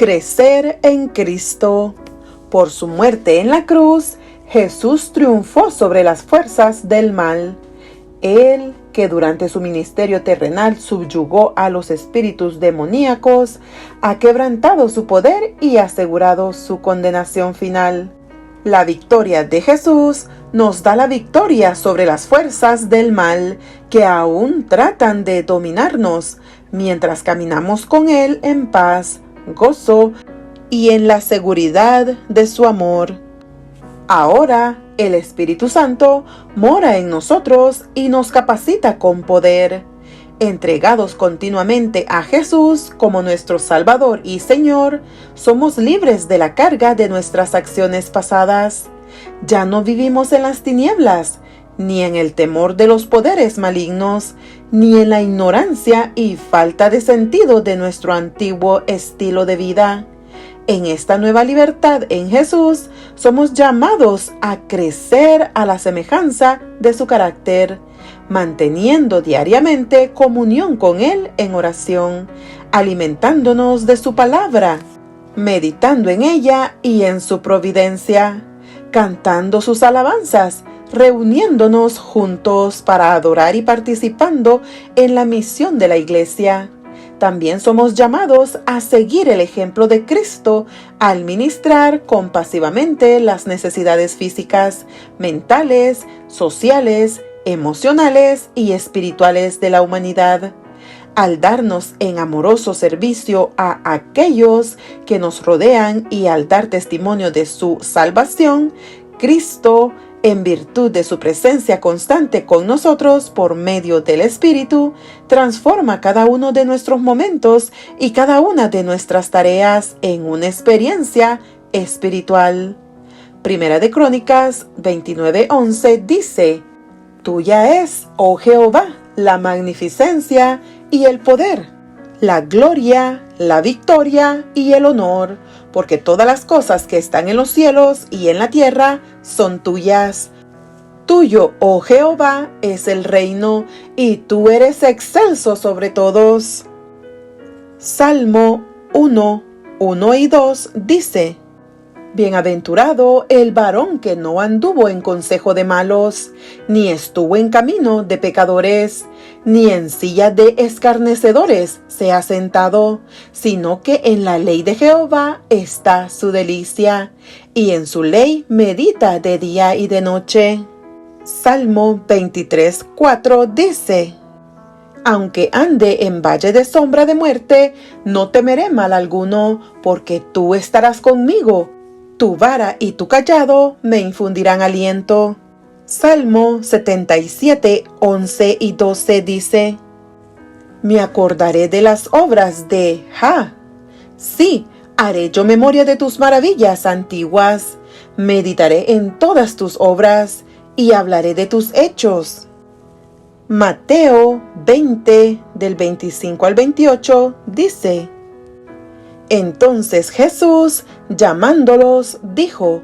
Crecer en Cristo. Por su muerte en la cruz, Jesús triunfó sobre las fuerzas del mal. Él, que durante su ministerio terrenal subyugó a los espíritus demoníacos, ha quebrantado su poder y asegurado su condenación final. La victoria de Jesús nos da la victoria sobre las fuerzas del mal que aún tratan de dominarnos, mientras caminamos con Él en paz, gozo y en la seguridad de su amor. Ahora, el Espíritu Santo mora en nosotros y nos capacita con poder. Entregados continuamente a Jesús como nuestro Salvador y Señor, somos libres de la carga de nuestras acciones pasadas. Ya no vivimos en las tinieblas, ni en el temor de los poderes malignos, ni en la ignorancia y falta de sentido de nuestro antiguo estilo de vida. En esta nueva libertad en Jesús, somos llamados a crecer a la semejanza de su carácter, manteniendo diariamente comunión con Él en oración, alimentándonos de su palabra, meditando en ella y en su providencia, cantando sus alabanzas, reuniéndonos juntos para adorar y participando en la misión de la iglesia. También somos llamados a seguir el ejemplo de Cristo al ministrar compasivamente las necesidades físicas, mentales, sociales, emocionales y espirituales de la humanidad. Al darnos en amoroso servicio a aquellos que nos rodean y al dar testimonio de su salvación, Cristo, en virtud de su presencia constante con nosotros por medio del Espíritu, transforma cada uno de nuestros momentos y cada una de nuestras tareas en una experiencia espiritual. Primera de Crónicas 29:11 dice: Tuya es, oh Jehová, la magnificencia y el poder, la gloria, la victoria y el honor, porque todas las cosas que están en los cielos y en la tierra son tuyas. Tuyo, oh Jehová, es el reino, y tú eres excelso sobre todos. Salmo 1:1 y 2 dice: Bienaventurado el varón que no anduvo en consejo de malos, ni estuvo en camino de pecadores, ni en silla de escarnecedores se ha sentado, sino que en la ley de Jehová está su delicia, y en su ley medita de día y de noche. Salmo 23:4 dice: Aunque ande en valle de sombra de muerte, no temeré mal alguno, porque tú estarás conmigo. Tu vara y tu cayado me infundirán aliento. Salmo 77:11 y 12 dice: Me acordaré de las obras de Jah. Sí, haré yo memoria de tus maravillas antiguas. Meditaré en todas tus obras y hablaré de tus hechos. Mateo 20, del 25 al 28, dice: Entonces Jesús, llamándolos, dijo: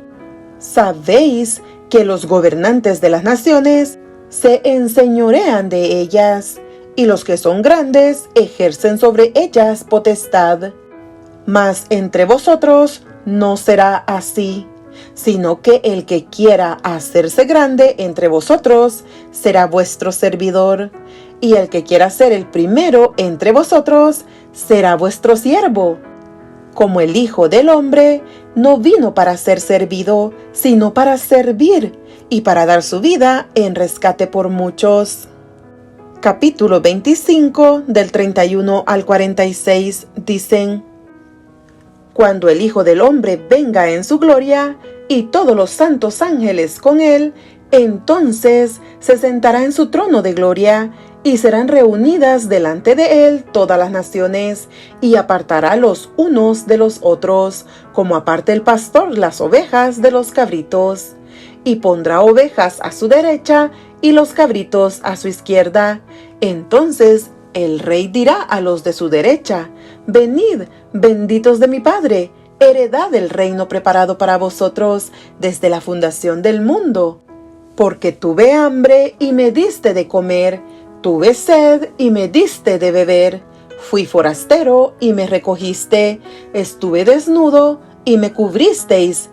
¿Sabéis que los gobernantes de las naciones se enseñorean de ellas, y los que son grandes ejercen sobre ellas potestad? Mas entre vosotros no será así, sino que el que quiera hacerse grande entre vosotros será vuestro servidor, y el que quiera ser el primero entre vosotros será vuestro siervo. Como el Hijo del Hombre no vino para ser servido, sino para servir y para dar su vida en rescate por muchos. Capítulo 25, del 31 al 46, dicen: Cuando el Hijo del Hombre venga en su gloria, y todos los santos ángeles con él, entonces se sentará en su trono de gloria, y serán reunidas delante de él todas las naciones, y apartará los unos de los otros, como aparta el pastor las ovejas de los cabritos. Y pondrá ovejas a su derecha, y los cabritos a su izquierda. Entonces el rey dirá a los de su derecha: Venid, benditos de mi Padre, heredad del reino preparado para vosotros desde la fundación del mundo. Porque tuve hambre y me diste de comer, tuve sed y me diste de beber, Fui forastero y me recogiste, estuve desnudo y me cubristeis,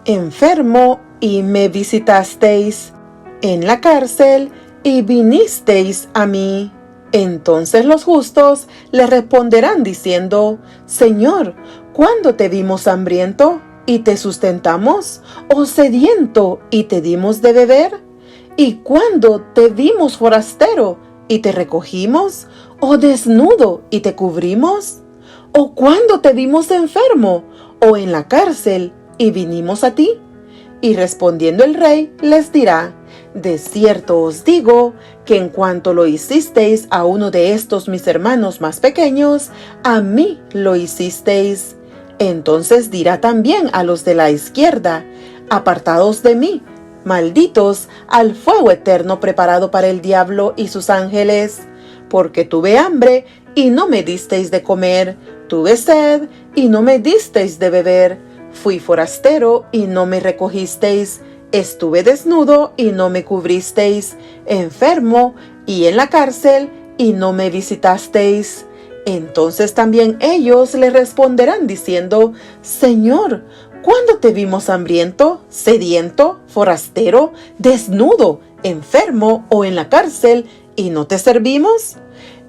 enfermo y me visitasteis, en la cárcel y vinisteis a mí. Entonces los justos le responderán diciendo: Señor, ¿cuándo te vimos hambriento y te sustentamos, o sediento y te dimos de beber? ¿Y cuándo te vimos forastero y te recogimos, o desnudo y te cubrimos? ¿O cuándo te vimos enfermo o en la cárcel y vinimos a ti? Y respondiendo el rey les dirá: de cierto os digo que en cuanto lo hicisteis a uno de estos mis hermanos más pequeños, a mí lo hicisteis. Entonces dirá también a los de la izquierda: apartaos de mí, malditos, al fuego eterno preparado para el diablo y sus ángeles, porque tuve hambre y no me disteis de comer, tuve sed y no me disteis de beber, fui forastero y no me recogisteis, estuve desnudo y no me cubristeis, enfermo y en la cárcel y no me visitasteis. Entonces también ellos le responderán diciendo: Señor, ¿cuándo te vimos hambriento, sediento, forastero, desnudo, enfermo o en la cárcel y no te servimos?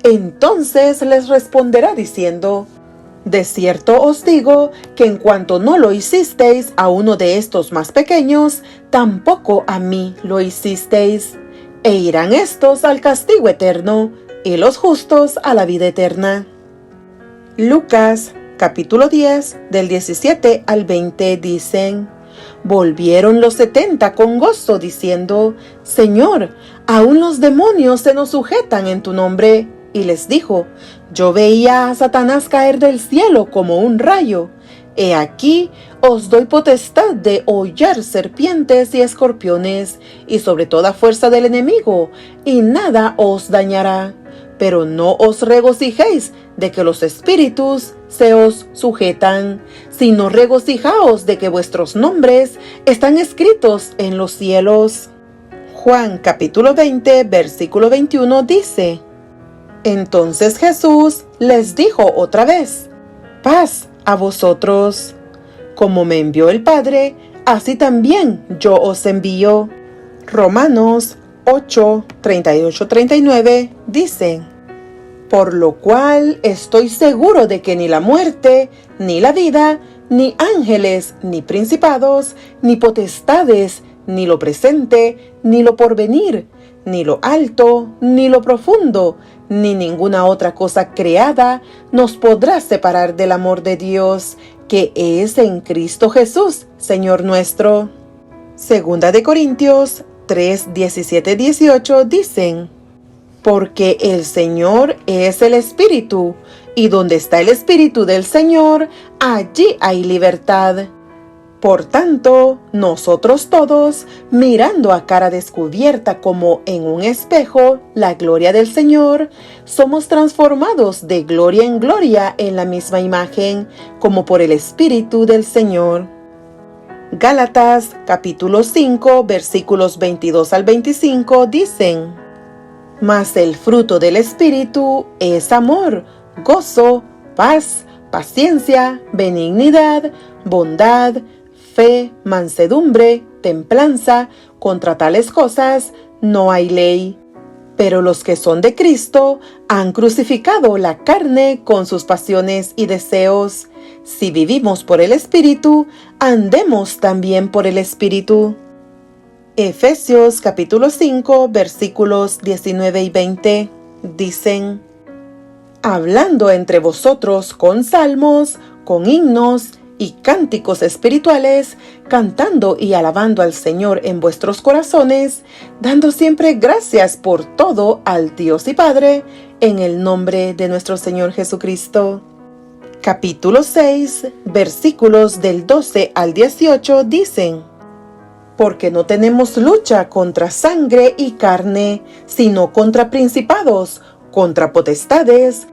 Entonces les responderá diciendo: de cierto os digo que en cuanto no lo hicisteis a uno de estos más pequeños, tampoco a mí lo hicisteis. E irán estos al castigo eterno, y los justos a la vida eterna. Lucas capítulo 10 del 17 al 20 dicen: volvieron los 70 con gozo diciendo: Señor, aún los demonios se nos sujetan en tu nombre. Y les dijo: yo veía a Satanás caer del cielo como un rayo. He aquí, os doy potestad de hollar serpientes y escorpiones, y sobre toda fuerza del enemigo, y nada os dañará. Pero no os regocijéis de que los espíritus se os sujetan, sino regocijaos de que vuestros nombres están escritos en los cielos. Juan capítulo 20, versículo 21 dice: entonces Jesús les dijo otra vez: paz a vosotros. Como me envió el Padre, así también yo os envío. Romanos 8, 38-39 dicen: por lo cual estoy seguro de que ni la muerte, ni la vida, ni ángeles, ni principados, ni potestades, ni lo presente, ni lo porvenir, ni lo alto, ni lo profundo, ni ninguna otra cosa creada nos podrá separar del amor de Dios, que es en Cristo Jesús, Señor nuestro. Segunda de Corintios 3, 17-18 dicen: porque el Señor es el Espíritu, y donde está el Espíritu del Señor, allí hay libertad. Por tanto, nosotros todos, mirando a cara descubierta como en un espejo la gloria del Señor, somos transformados de gloria en gloria en la misma imagen, como por el Espíritu del Señor. Gálatas capítulo 5 versículos 22 al 25 dicen: mas el fruto del Espíritu es amor, gozo, paz, paciencia, benignidad, bondad, fe, mansedumbre, templanza. Contra tales cosas no hay ley. Pero los que son de Cristo han crucificado la carne con sus pasiones y deseos. Si vivimos por el Espíritu, andemos también por el Espíritu. Efesios capítulo 5 versículos 19 y 20 dicen: hablando entre vosotros con salmos, con himnos y cánticos espirituales, cantando y alabando al Señor en vuestros corazones, dando siempre gracias por todo al Dios y Padre, en el nombre de nuestro Señor Jesucristo. Capítulo 6 versículos del 12 al 18 dicen: porque no tenemos lucha contra sangre y carne, sino contra principados, contra potestades,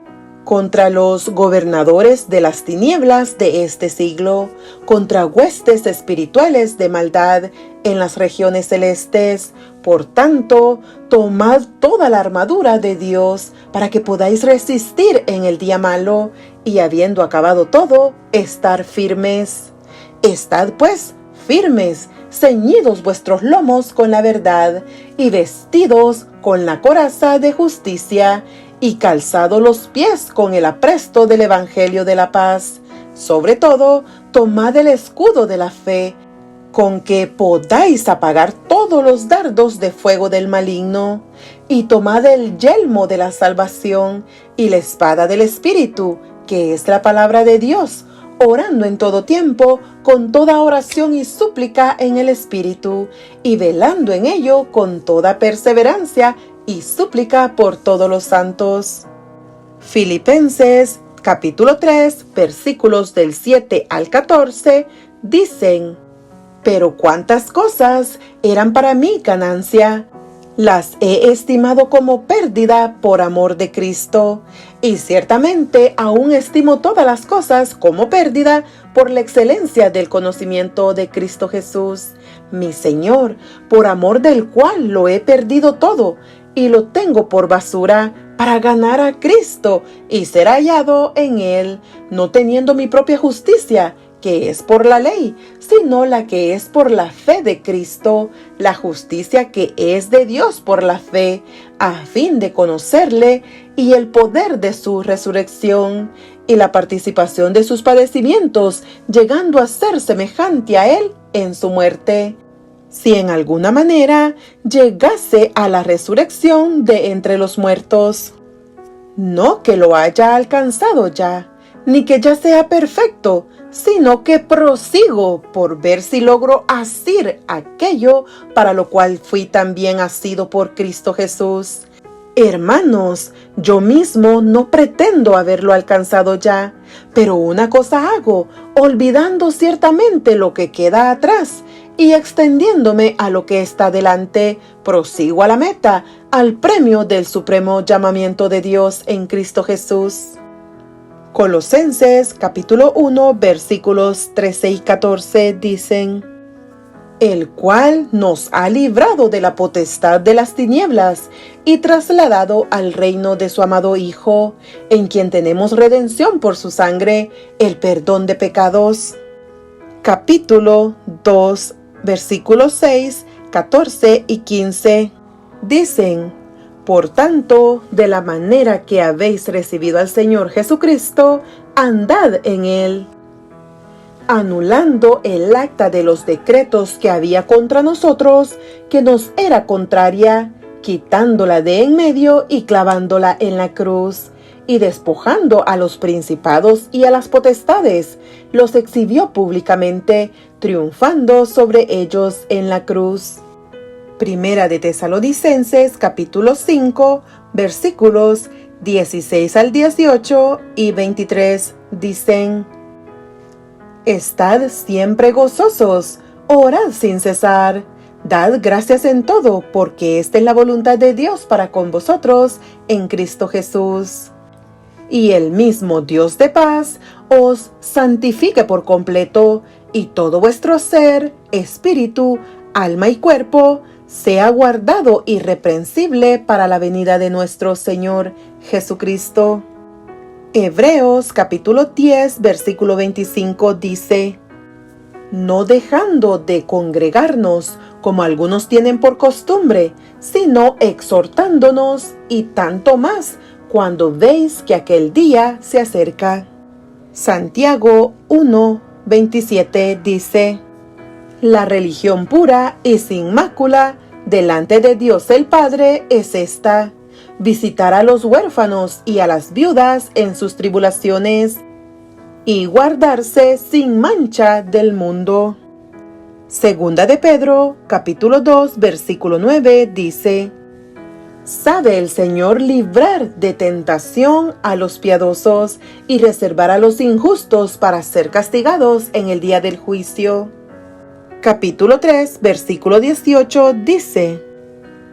contra los gobernadores de las tinieblas de este siglo, contra huestes espirituales de maldad en las regiones celestes. Por tanto, tomad toda la armadura de Dios para que podáis resistir en el día malo, y habiendo acabado todo, estar firmes. Estad pues firmes, ceñidos vuestros lomos con la verdad, y vestidos con la coraza de justicia, y calzados los pies con el apresto del Evangelio de la paz. Sobre todo, tomad el escudo de la fe, con que podáis apagar todos los dardos de fuego del maligno, y tomad el yelmo de la salvación, y la espada del Espíritu, que es la palabra de Dios, orando en todo tiempo, con toda oración y súplica en el Espíritu, y velando en ello con toda perseverancia y súplica por todos los santos. Filipenses capítulo 3, versículos del 7 al 14, dicen: Pero cuántas cosas eran para mí ganancia, las he estimado como pérdida por amor de Cristo, y ciertamente aún estimo todas las cosas como pérdida por la excelencia del conocimiento de Cristo Jesús, mi Señor, por amor del cual lo he perdido todo, y lo tengo por basura, para ganar a Cristo y ser hallado en Él, no teniendo mi propia justicia, que es por la ley, sino la que es por la fe de Cristo, la justicia que es de Dios por la fe, a fin de conocerle y el poder de su resurrección, y la participación de sus padecimientos, llegando a ser semejante a Él en su muerte, si en alguna manera llegase a la resurrección de entre los muertos. No que lo haya alcanzado ya, ni que ya sea perfecto, sino que prosigo por ver si logro asir aquello para lo cual fui también asido por Cristo Jesús. Hermanos, yo mismo no pretendo haberlo alcanzado ya, pero una cosa hago, olvidando ciertamente lo que queda atrás y extendiéndome a lo que está delante, prosigo a la meta, al premio del supremo llamamiento de Dios en Cristo Jesús. Colosenses capítulo 1 versículos 13 y 14 dicen: El cual nos ha librado de la potestad de las tinieblas y trasladado al reino de su amado Hijo, en quien tenemos redención por su sangre, el perdón de pecados. Capítulo 2 versículos 6, 14 y 15 dicen: Por tanto, de la manera que habéis recibido al Señor Jesucristo, andad en Él, anulando el acta de los decretos que había contra nosotros, que nos era contraria, quitándola de en medio y clavándola en la cruz, y despojando a los principados y a las potestades, los exhibió públicamente, triunfando sobre ellos en la cruz. Primera de Tesalonicenses capítulo 5 versículos 16 al 18 y 23 dicen: Estad siempre gozosos, orad sin cesar, dad gracias en todo, porque esta es la voluntad de Dios para con vosotros en Cristo Jesús. Y el mismo Dios de paz os santifique por completo, y todo vuestro ser, espíritu, alma y cuerpo sea guardado irreprensible para la venida de nuestro Señor Jesucristo. Hebreos capítulo 10 versículo 25 dice: No dejando de congregarnos, como algunos tienen por costumbre, sino exhortándonos, y tanto más cuando veis que aquel día se acerca. Santiago 1, 27 dice: La religión pura y sin mácula delante de Dios el Padre es esta: visitar a los huérfanos y a las viudas en sus tribulaciones, y guardarse sin mancha del mundo. Segunda de Pedro, capítulo 2, versículo 9 dice: Sabe el Señor librar de tentación a los piadosos y reservar a los injustos para ser castigados en el día del juicio. Capítulo 3, versículo 18 dice: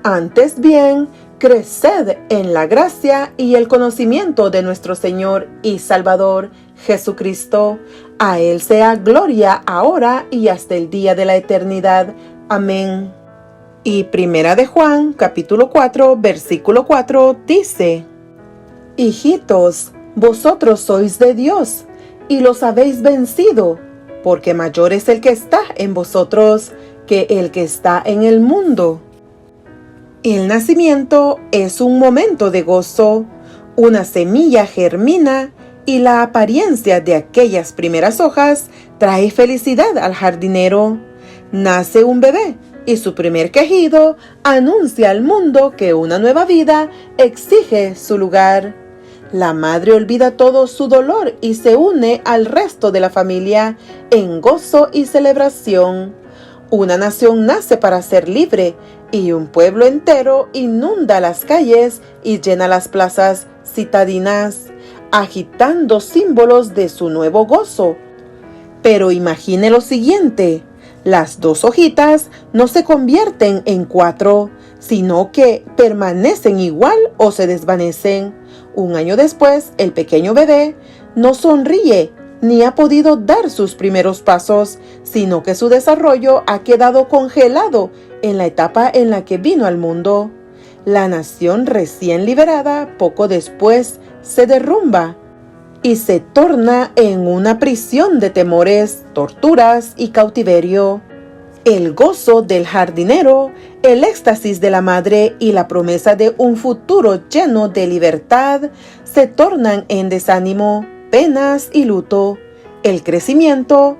Antes bien, Creced en la gracia y el conocimiento de nuestro Señor y Salvador Jesucristo. A Él sea gloria ahora y hasta el día de la eternidad. Amén. Y Primera de Juan, capítulo 4, versículo 4, dice: Hijitos, vosotros sois de Dios, y los habéis vencido, porque mayor es el que está en vosotros que el que está en el mundo. El nacimiento es un momento de gozo. Una semilla germina y la apariencia de aquellas primeras hojas trae felicidad al jardinero. Nace un bebé y su primer quejido anuncia al mundo que una nueva vida exige su lugar. La madre olvida todo su dolor y se une al resto de la familia en gozo y celebración. Una nación nace para ser libre y un pueblo entero inunda las calles y llena las plazas citadinas, agitando símbolos de su nuevo gozo. Pero imagine lo siguiente: las 2 hojitas no se convierten en 4, sino que permanecen igual o se desvanecen. Un año después, el pequeño bebé no sonríe ni ha podido dar sus primeros pasos, sino que su desarrollo ha quedado congelado en la etapa en la que vino al mundo. La nación recién liberada poco después se derrumba y se torna en una prisión de temores, torturas y cautiverio. El gozo del jardinero, el éxtasis de la madre y la promesa de un futuro lleno de libertad se tornan en desánimo, penas y luto. El crecimiento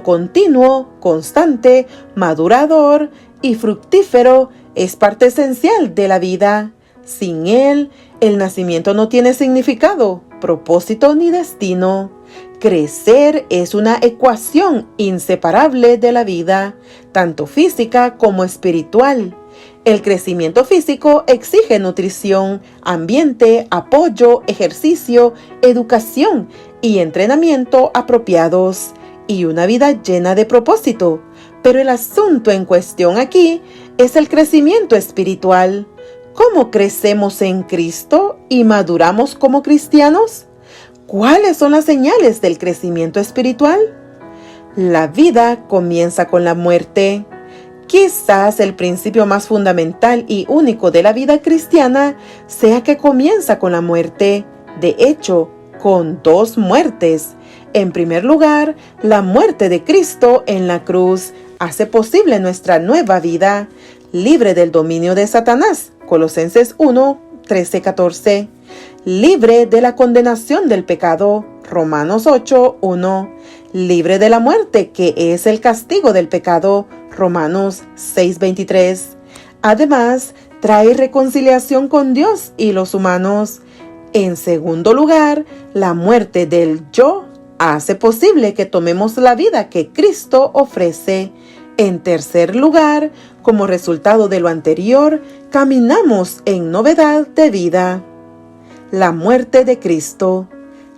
continuo, constante, madurador y fructífero es parte esencial de la vida. Sin él, el nacimiento no tiene significado, propósito ni destino. Crecer es una ecuación inseparable de la vida, tanto física como espiritual. El crecimiento físico exige nutrición, ambiente, apoyo, ejercicio, educación y entrenamiento apropiados, y una vida llena de propósito. Pero el asunto en cuestión aquí es el crecimiento espiritual. ¿Cómo crecemos en Cristo y maduramos como cristianos? ¿Cuáles son las señales del crecimiento espiritual? La vida comienza con la muerte. Quizás el principio más fundamental y único de la vida cristiana sea que comienza con la muerte. De hecho, con 2 muertes. En primer lugar, la muerte de Cristo en la cruz hace posible nuestra nueva vida, libre del dominio de Satanás. Colosenses 1, 13-14. Libre de la condenación del pecado. Romanos 8, 1. Libre de la muerte, que es el castigo del pecado. Romanos 6, 23. Además, trae reconciliación con Dios y los humanos. En segundo lugar, la muerte del yo hace posible que tomemos la vida que Cristo ofrece. En tercer lugar, como resultado de lo anterior, caminamos en novedad de vida. La muerte de Cristo.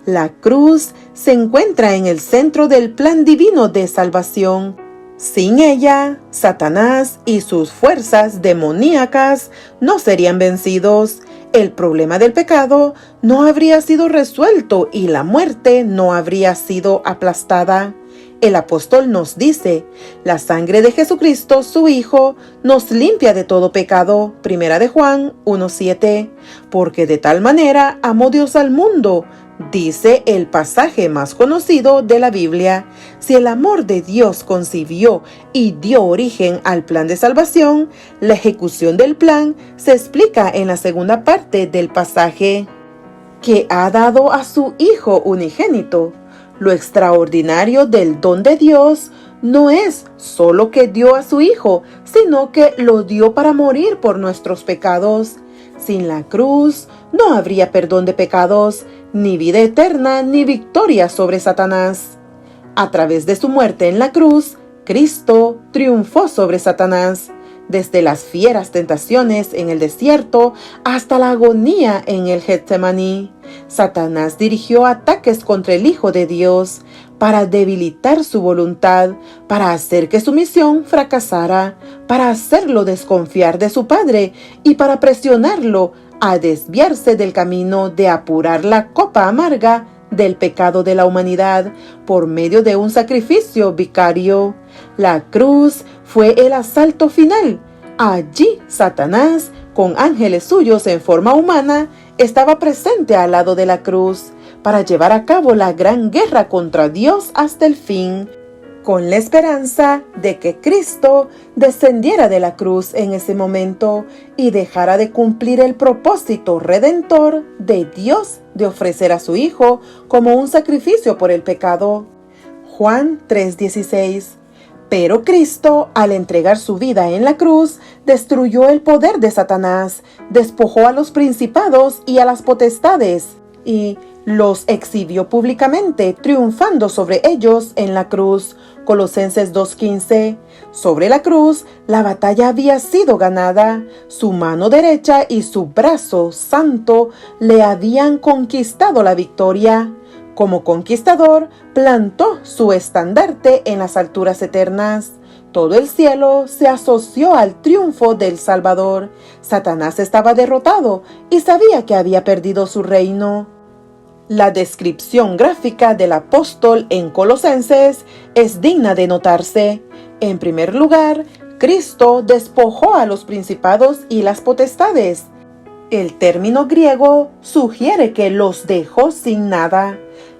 La cruz se encuentra en el centro del plan divino de salvación. Sin ella, Satanás y sus fuerzas demoníacas no serían vencidos. El problema del pecado no habría sido resuelto y la muerte no habría sido aplastada. El apóstol nos dice: la sangre de Jesucristo, su Hijo, nos limpia de todo pecado. Primera de Juan 1:7. Porque de tal manera amó Dios al mundo, dice el pasaje más conocido de la Biblia. Si el amor de Dios concibió y dio origen al plan de salvación, la ejecución del plan se explica en la segunda parte del pasaje, que ha dado a su Hijo unigénito. Lo extraordinario del don de Dios no es solo que dio a su Hijo, sino que lo dio para morir por nuestros pecados. Sin la cruz no habría perdón de pecados, ni vida eterna, ni victoria sobre Satanás. A través de su muerte en la cruz, Cristo triunfó sobre Satanás. desde las fieras tentaciones en el desierto hasta la agonía en el Getsemaní. Satanás dirigió ataques contra el Hijo de Dios para debilitar su voluntad, para hacer que su misión fracasara, para hacerlo desconfiar de su Padre y para presionarlo a desviarse del camino de apurar la copa amarga del pecado de la humanidad por medio de un sacrificio vicario. La cruz fue el asalto final. Allí Satanás, con ángeles suyos en forma humana, estaba presente al lado de la cruz para llevar a cabo la gran guerra contra Dios hasta el fin, con la esperanza de que Cristo descendiera de la cruz en ese momento y dejara de cumplir el propósito redentor de Dios de ofrecer a su Hijo como un sacrificio por el pecado. Juan 3:16. Pero Cristo, al entregar su vida en la cruz, destruyó el poder de Satanás, despojó a los principados y a las potestades, y los exhibió públicamente, triunfando sobre ellos en la cruz. Colosenses 2:15. Sobre la cruz, la batalla había sido ganada. Su mano derecha y su brazo santo le habían conquistado la victoria. Como conquistador, plantó su estandarte en las alturas eternas. Todo el cielo se asoció al triunfo del Salvador. Satanás estaba derrotado y sabía que había perdido su reino. La descripción gráfica del apóstol en Colosenses es digna de notarse. En primer lugar, Cristo despojó a los principados y las potestades. El término griego sugiere que los dejó sin nada.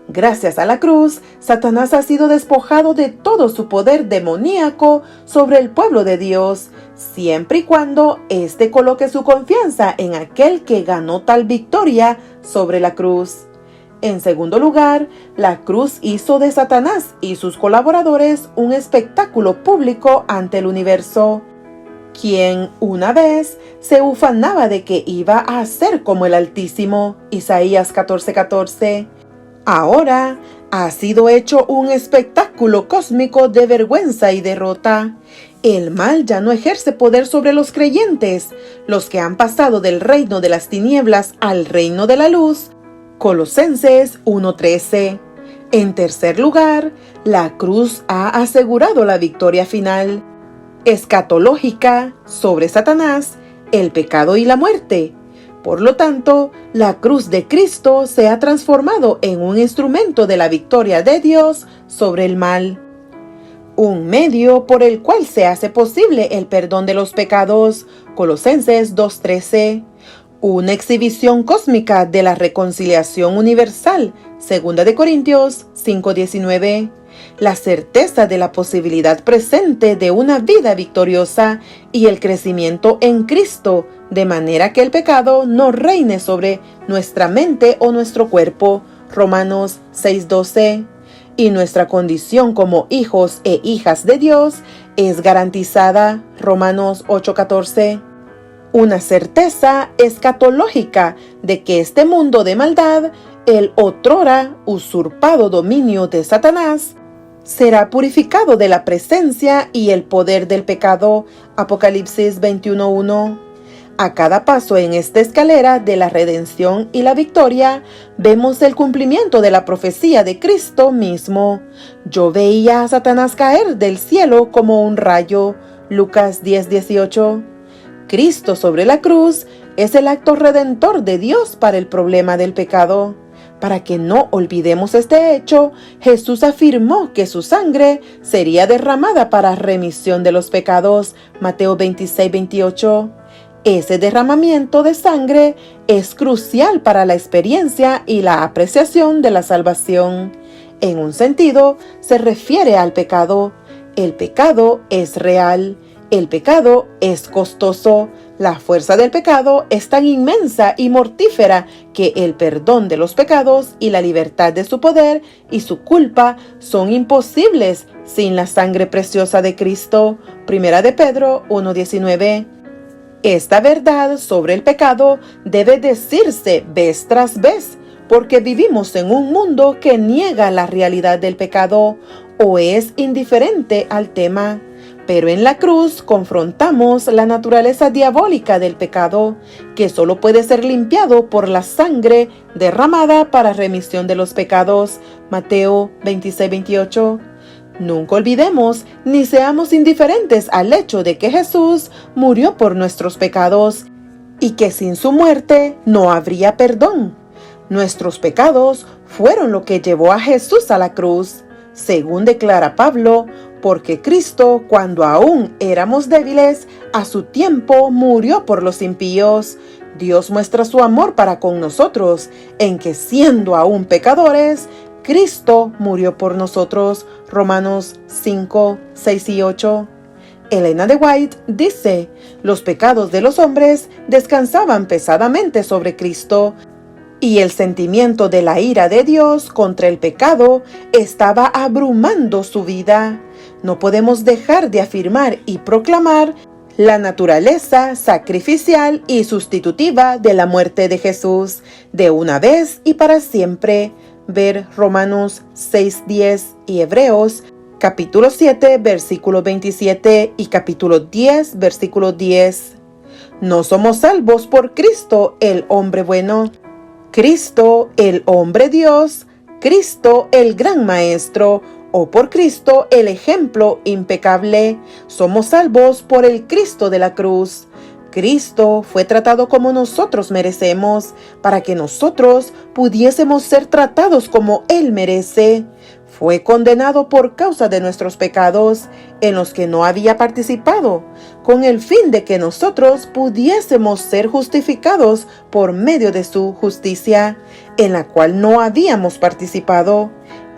Gracias a la cruz, Satanás ha sido despojado de todo su poder demoníaco sobre el pueblo de Dios, siempre y cuando éste coloque su confianza en aquel que ganó tal victoria sobre la cruz. En segundo lugar, la cruz hizo de Satanás y sus colaboradores un espectáculo público ante el universo, quien una vez se ufanaba de que iba a ser como el Altísimo, Isaías 14:14. Ahora ha sido hecho un espectáculo cósmico de vergüenza y derrota. El mal ya no ejerce poder sobre los creyentes, los que han pasado del reino de las tinieblas al reino de la luz. Colosenses 1:13. En tercer lugar, la cruz ha asegurado la victoria final, escatológica, sobre Satanás, el pecado y la muerte. Por lo tanto, la cruz de Cristo se ha transformado en un instrumento de la victoria de Dios sobre el mal, un medio por el cual se hace posible el perdón de los pecados. Colosenses 2:13. Una exhibición cósmica de la reconciliación universal. 2 Corintios 5:19. La certeza de la posibilidad presente de una vida victoriosa y el crecimiento en Cristo, de manera que el pecado no reine sobre nuestra mente o nuestro cuerpo. Romanos 6:12. Y nuestra condición como hijos e hijas de Dios es garantizada. Romanos 8:14. Una certeza escatológica de que este mundo de maldad, el otrora usurpado dominio de Satanás, será purificado de la presencia y el poder del pecado. Apocalipsis 21:1. A cada paso en esta escalera de la redención y la victoria, vemos el cumplimiento de la profecía de Cristo mismo. Yo veía a Satanás caer del cielo como un rayo. Lucas 10:18. Cristo sobre la cruz es el acto redentor de Dios para el problema del pecado. Para que no olvidemos este hecho, Jesús afirmó que su sangre sería derramada para remisión de los pecados. Mateo 26:28. Ese derramamiento de sangre es crucial para la experiencia y la apreciación de la salvación. En un sentido, se refiere al pecado. El pecado es real. El pecado es costoso. La fuerza del pecado es tan inmensa y mortífera que el perdón de los pecados y la libertad de su poder y su culpa son imposibles sin la sangre preciosa de Cristo. Primera de Pedro 1:19. Esta verdad sobre el pecado debe decirse vez tras vez, porque vivimos en un mundo que niega la realidad del pecado o es indiferente al tema. Pero en la cruz confrontamos la naturaleza diabólica del pecado, que solo puede ser limpiado por la sangre derramada para remisión de los pecados. Mateo 26-28. Nunca olvidemos ni seamos indiferentes al hecho de que Jesús murió por nuestros pecados y que sin su muerte no habría perdón. Nuestros pecados fueron lo que llevó a Jesús a la cruz, según declara Pablo, porque Cristo, cuando aún éramos débiles, a su tiempo murió por los impíos. Dios muestra su amor para con nosotros, en que siendo aún pecadores, Cristo murió por nosotros. Romanos 5, 6 y 8. Elena de White dice: los pecados de los hombres descansaban pesadamente sobre Cristo, y el sentimiento de la ira de Dios contra el pecado estaba abrumando su vida. No podemos dejar de afirmar y proclamar la naturaleza sacrificial y sustitutiva de la muerte de Jesús, de una vez y para siempre. Ver Romanos 6:10 y Hebreos capítulo 7, versículo 27 y capítulo 10, versículo 10. No somos salvos por Cristo, el hombre bueno, Cristo, el hombre Dios, Cristo, el gran maestro, o por Cristo, el ejemplo impecable. Somos salvos por el Cristo de la cruz. Cristo fue tratado como nosotros merecemos, para que nosotros pudiésemos ser tratados como Él merece. Fue condenado por causa de nuestros pecados, en los que no había participado, con el fin de que nosotros pudiésemos ser justificados por medio de su justicia, en la cual no habíamos participado.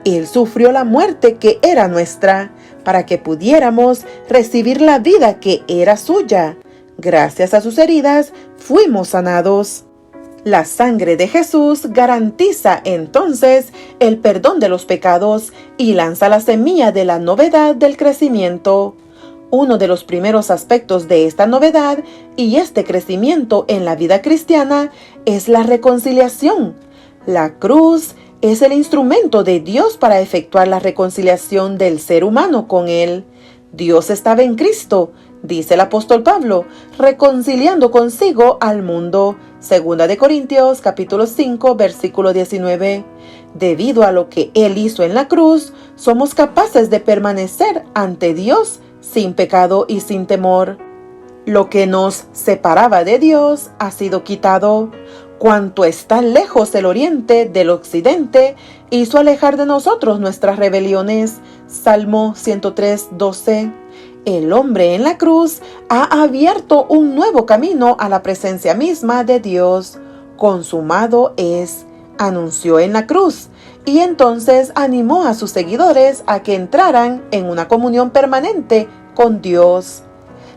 Él sufrió la muerte que era nuestra, para que pudiéramos recibir la vida que era suya. Gracias a sus heridas fuimos sanados. La sangre de Jesús garantiza entonces el perdón de los pecados y lanza la semilla de la novedad del crecimiento. Uno de los primeros aspectos de esta novedad y este crecimiento en la vida cristiana es la reconciliación. La cruz es el instrumento de Dios para efectuar la reconciliación del ser humano con Él. Dios estaba en Cristo, dice el apóstol Pablo, reconciliando consigo al mundo. Segunda de Corintios, capítulo 5, versículo 19. Debido a lo que Él hizo en la cruz, somos capaces de permanecer ante Dios sin pecado y sin temor. Lo que nos separaba de Dios ha sido quitado. Cuanto está lejos el oriente del occidente, hizo alejar de nosotros nuestras rebeliones. Salmo 103, 12. El hombre en la cruz ha abierto un nuevo camino a la presencia misma de Dios. Consumado es, anunció en la cruz, y entonces animó a sus seguidores a que entraran en una comunión permanente con Dios.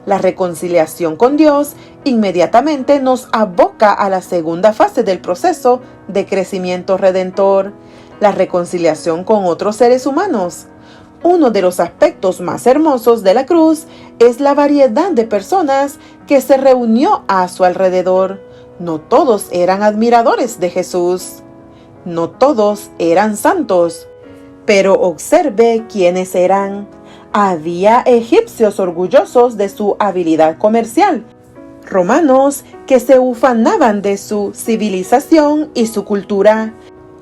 La reconciliación con Dios inmediatamente nos aboca a la segunda fase del proceso de crecimiento redentor, la reconciliación con otros seres humanos. Uno de los aspectos más hermosos de la cruz es la variedad de personas que se reunió a su alrededor. No todos eran admiradores de Jesús. No todos eran santos. Pero observe quiénes eran. Había egipcios orgullosos de su habilidad comercial, romanos que se ufanaban de su civilización y su cultura,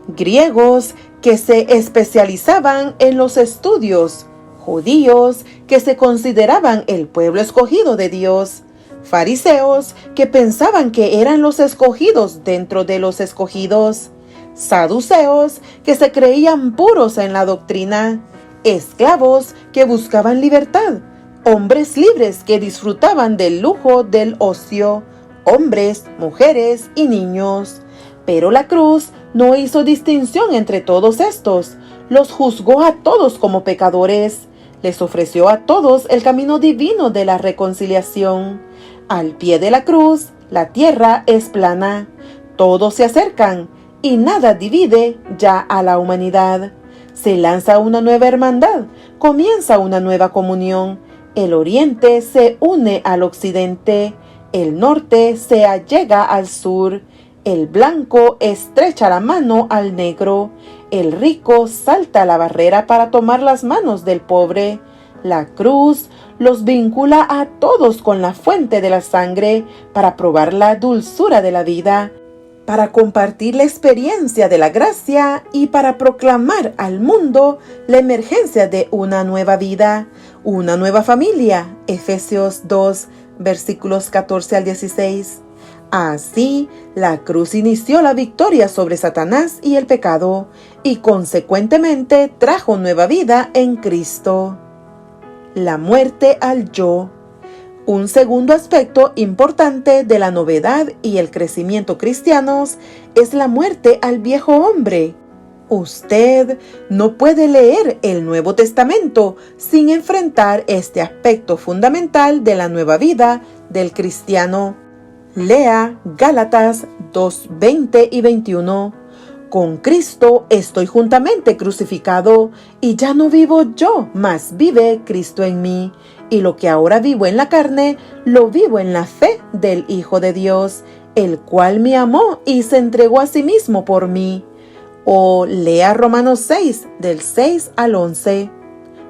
griegos que se especializaban en los estudios, judíos que se consideraban el pueblo escogido de Dios, fariseos que pensaban que eran los escogidos dentro de los escogidos, saduceos que se creían puros en la doctrina, esclavos que buscaban libertad, hombres libres que disfrutaban del lujo del ocio, hombres, mujeres y niños. Pero la cruz no hizo distinción entre todos estos, los juzgó a todos como pecadores, les ofreció a todos el camino divino de la reconciliación. Al pie de la cruz, la tierra es plana, todos se acercan y nada divide ya a la humanidad. Se lanza una nueva hermandad, comienza una nueva comunión. El oriente se une al occidente, el norte se allega al sur, el blanco estrecha la mano al negro, el rico salta la barrera para tomar las manos del pobre. La cruz los vincula a todos con la fuente de la sangre para probar la dulzura de la vida, para compartir la experiencia de la gracia y para proclamar al mundo la emergencia de una nueva vida, una nueva familia. Efesios 2, versículos 14 al 16. Así, la cruz inició la victoria sobre Satanás y el pecado, y consecuentemente trajo nueva vida en Cristo. La muerte al yo. Un segundo aspecto importante de la novedad y el crecimiento cristianos es la muerte al viejo hombre. Usted no puede leer el Nuevo Testamento sin enfrentar este aspecto fundamental de la nueva vida del cristiano. Lea Gálatas 2, 20 y 21. Con Cristo estoy juntamente crucificado, y ya no vivo yo, mas vive Cristo en mí. Y lo que ahora vivo en la carne, lo vivo en la fe del Hijo de Dios, el cual me amó y se entregó a sí mismo por mí. O lea Romanos 6, del 6 al 11.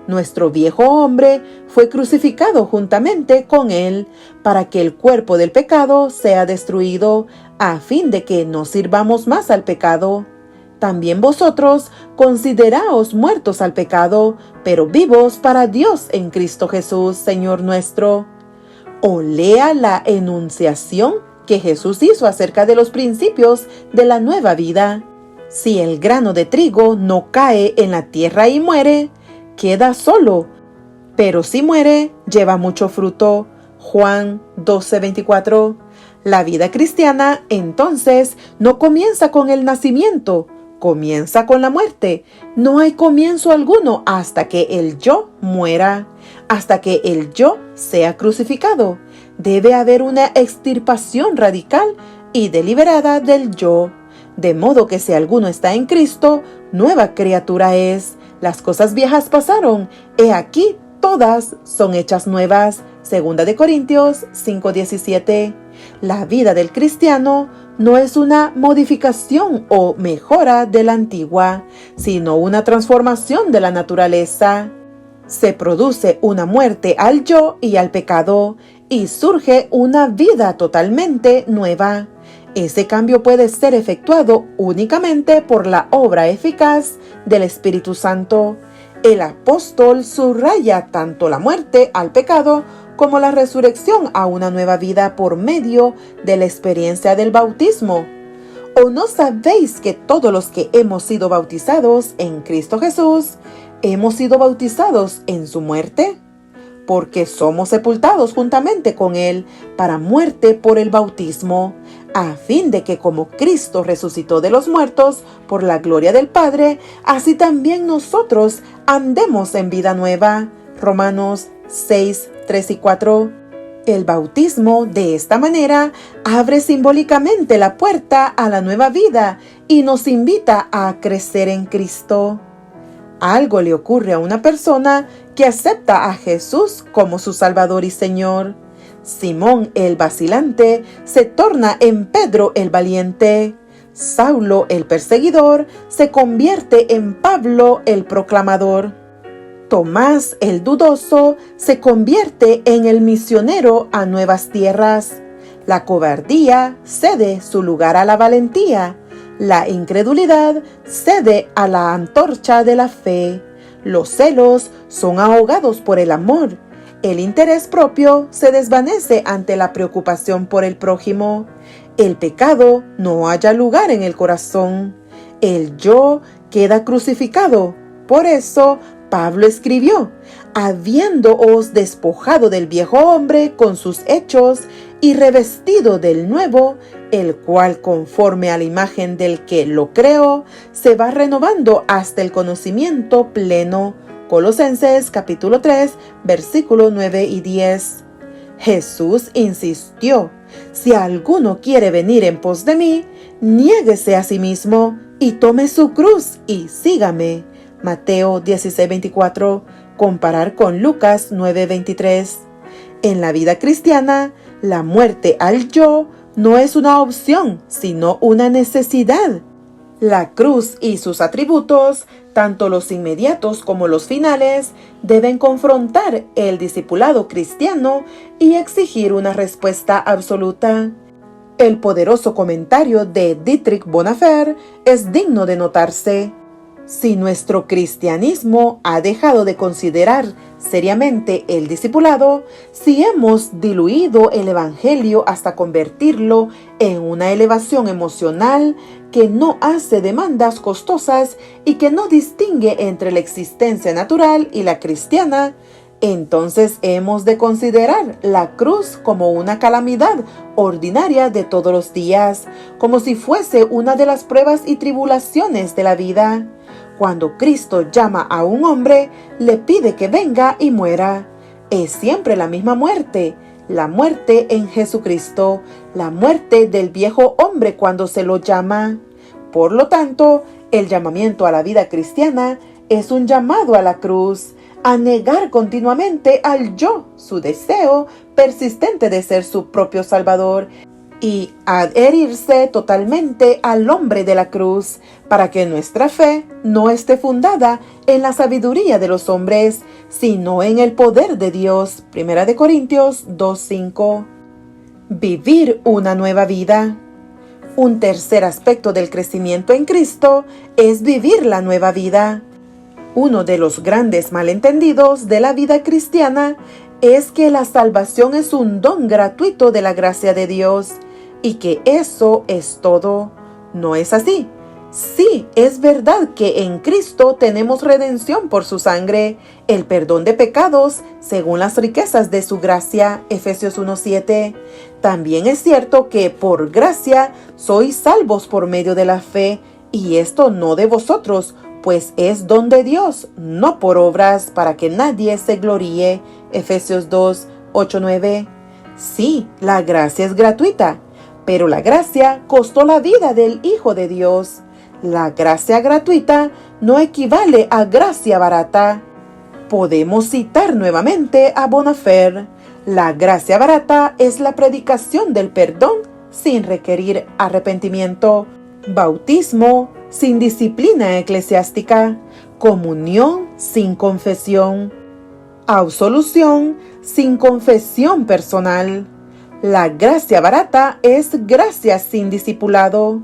Nuestro viejo hombre fue crucificado juntamente con él, para que el cuerpo del pecado sea destruido, a fin de que no sirvamos más al pecado. También vosotros consideraos muertos al pecado, pero vivos para Dios en Cristo Jesús, Señor nuestro. O lea la enunciación que Jesús hizo acerca de los principios de la nueva vida. Si el grano de trigo no cae en la tierra y muere, queda solo, pero si muere, lleva mucho fruto. Juan 12:24. La vida cristiana, entonces, no comienza con el nacimiento, comienza con la muerte. No hay comienzo alguno hasta que el yo muera, hasta que el yo sea crucificado. Debe haber una extirpación radical y deliberada del yo, de modo que si alguno está en Cristo, nueva criatura es. Las cosas viejas pasaron, he aquí todas son hechas nuevas. 2 Corintios 5:17. La vida del cristiano no es una modificación o mejora de la antigua, sino una transformación de la naturaleza. Se produce una muerte al yo y al pecado, y surge una vida totalmente nueva. Ese cambio puede ser efectuado únicamente por la obra eficaz del Espíritu Santo. El apóstol subraya tanto la muerte al pecado como la resurrección a una nueva vida por medio de la experiencia del bautismo. ¿O no sabéis que todos los que hemos sido bautizados en Cristo Jesús, hemos sido bautizados en su muerte? Porque somos sepultados juntamente con Él para muerte por el bautismo, a fin de que como Cristo resucitó de los muertos por la gloria del Padre, así también nosotros andemos en vida nueva. Romanos 6, 3 y 4. El bautismo, de esta manera, abre simbólicamente la puerta a la nueva vida y nos invita a crecer en Cristo. Algo le ocurre a una persona que acepta a Jesús como su Salvador y Señor. Simón el vacilante se torna en Pedro el valiente. Saulo el perseguidor se convierte en Pablo el proclamador. Tomás el dudoso se convierte en el misionero a nuevas tierras. La cobardía cede su lugar a la valentía. La incredulidad cede a la antorcha de la fe. Los celos son ahogados por el amor. El interés propio se desvanece ante la preocupación por el prójimo. El pecado no halla lugar en el corazón. El yo queda crucificado. Por eso, Pablo escribió: habiéndoos despojado del viejo hombre con sus hechos y revestido del nuevo, el cual conforme a la imagen del que lo creó, se va renovando hasta el conocimiento pleno. Colosenses capítulo 3, versículos 9 y 10. Jesús insistió: si alguno quiere venir en pos de mí, niéguese a sí mismo y tome su cruz y sígame. Mateo 16:24, comparar con Lucas 9:23. En la vida cristiana, la muerte al yo no es una opción, sino una necesidad. La cruz y sus atributos, tanto los inmediatos como los finales, deben confrontar el discipulado cristiano y exigir una respuesta absoluta. El poderoso comentario de Dietrich Bonhoeffer es digno de notarse. Si nuestro cristianismo ha dejado de considerar seriamente el discipulado, si hemos diluido el evangelio hasta convertirlo en una elevación emocional que no hace demandas costosas y que no distingue entre la existencia natural y la cristiana, entonces hemos de considerar la cruz como una calamidad ordinaria de todos los días, como si fuese una de las pruebas y tribulaciones de la vida. Cuando Cristo llama a un hombre, le pide que venga y muera. Es siempre la misma muerte, la muerte en Jesucristo, la muerte del viejo hombre cuando se lo llama. Por lo tanto, el llamamiento a la vida cristiana es un llamado a la cruz, a negar continuamente al yo, su deseo persistente de ser su propio Salvador, y adherirse totalmente al hombre de la cruz, para que nuestra fe no esté fundada en la sabiduría de los hombres, sino en el poder de Dios. 1 Corintios 2:5. Vivir una nueva vida. Un tercer aspecto del crecimiento en Cristo es vivir la nueva vida. Uno de los grandes malentendidos de la vida cristiana es que la salvación es un don gratuito de la gracia de Dios y que eso es todo. No es así. Sí, es verdad que en Cristo tenemos redención por su sangre, el perdón de pecados según las riquezas de su gracia, Efesios 1:7. También es cierto que por gracia sois salvos por medio de la fe, y esto no de vosotros, pues es don de Dios, no por obras, para que nadie se gloríe, Efesios 2:8-9. Sí, la gracia es gratuita, pero la gracia costó la vida del Hijo de Dios. La gracia gratuita no equivale a gracia barata. Podemos citar nuevamente a Bonhoeffer. La gracia barata es la predicación del perdón sin requerir arrepentimiento, bautismo sin disciplina eclesiástica, comunión sin confesión, absolución sin confesión personal. La gracia barata es gracia sin discipulado,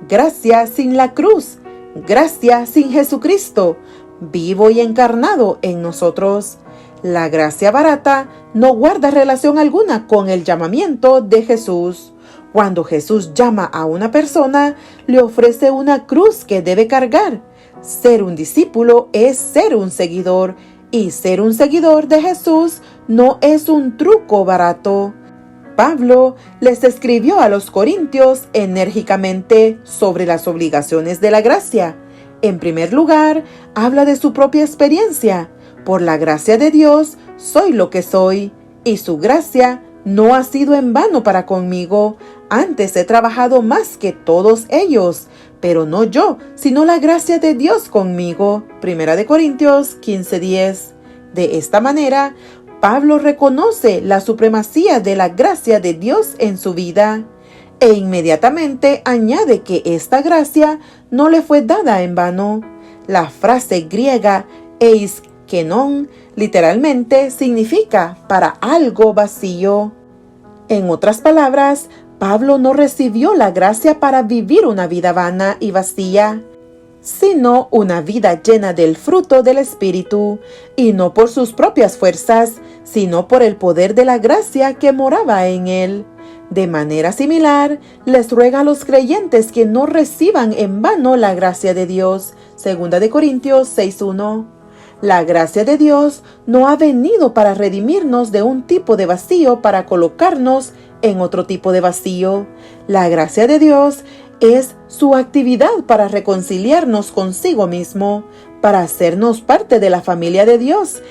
gracia sin la cruz, gracia sin Jesucristo, vivo y encarnado en nosotros. La gracia barata no guarda relación alguna con el llamamiento de Jesús. Cuando Jesús llama a una persona, le ofrece una cruz que debe cargar. Ser un discípulo es ser un seguidor, y ser un seguidor de Jesús no es un truco barato. Pablo les escribió a los corintios enérgicamente sobre las obligaciones de la gracia. En primer lugar, habla de su propia experiencia. Por la gracia de Dios soy lo que soy, y su gracia no ha sido en vano para conmigo. Antes he trabajado más que todos ellos, pero no yo, sino la gracia de Dios conmigo. 1 Corintios 15:10. De esta manera, Pablo reconoce la supremacía de la gracia de Dios en su vida, e inmediatamente añade que esta gracia no le fue dada en vano. La frase griega eis kenon literalmente significa para algo vacío. En otras palabras, Pablo no recibió la gracia para vivir una vida vana y vacía, sino una vida llena del fruto del Espíritu, y no por sus propias fuerzas, sino por el poder de la gracia que moraba en él. De manera similar, les ruega a los creyentes que no reciban en vano la gracia de Dios. 2 Corintios 6:1. La gracia de Dios no ha venido para redimirnos de un tipo de vacío para colocarnos en otro tipo de vacío. La gracia de Dios es su actividad para reconciliarnos consigo mismo, para hacernos parte de la familia de Dios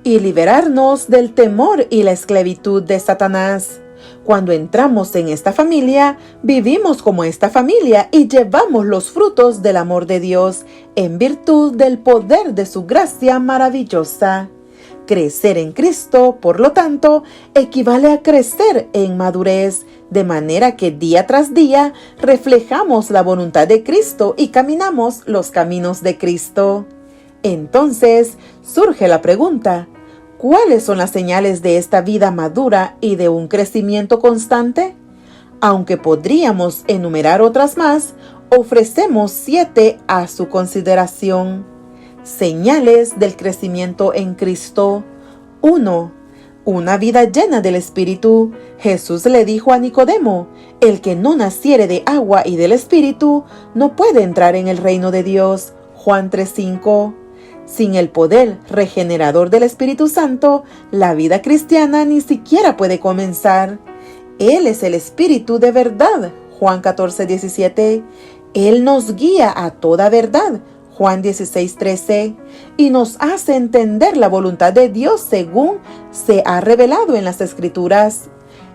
y liberarnos del temor y la esclavitud de Satanás. Cuando entramos en esta familia, vivimos como esta familia y llevamos los frutos del amor de Dios en virtud del poder de su gracia maravillosa. Crecer en Cristo, por lo tanto, equivale a crecer en madurez, de manera que día tras día reflejamos la voluntad de Cristo y caminamos los caminos de Cristo. Entonces surge la pregunta: ¿cuáles son las señales de esta vida madura y de un crecimiento constante? Aunque podríamos enumerar otras más, ofrecemos 7 a su consideración. Señales del crecimiento en Cristo. 1. Una vida llena del Espíritu. Jesús le dijo a Nicodemo: el que no naciere de agua y del Espíritu no puede entrar en el reino de Dios. Juan 3:5. Sin el poder regenerador del Espíritu Santo, la vida cristiana ni siquiera puede comenzar. Él es el Espíritu de verdad. Juan 14:17. Él nos guía a toda verdad. Juan 16:13, y nos hace entender la voluntad de Dios según se ha revelado en las Escrituras.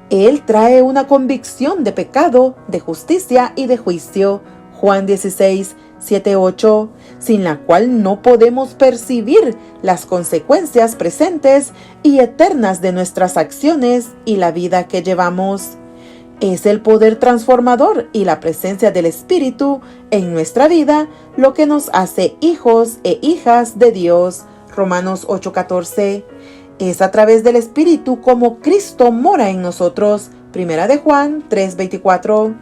Él trae una convicción de pecado, de justicia y de juicio. Juan 16:7-8, sin la cual no podemos percibir las consecuencias presentes y eternas de nuestras acciones y la vida que llevamos. Es el poder transformador y la presencia del Espíritu en nuestra vida lo que nos hace hijos e hijas de Dios. Romanos 8:14. Es a través del Espíritu como Cristo mora en nosotros. Primera de Juan 3:24.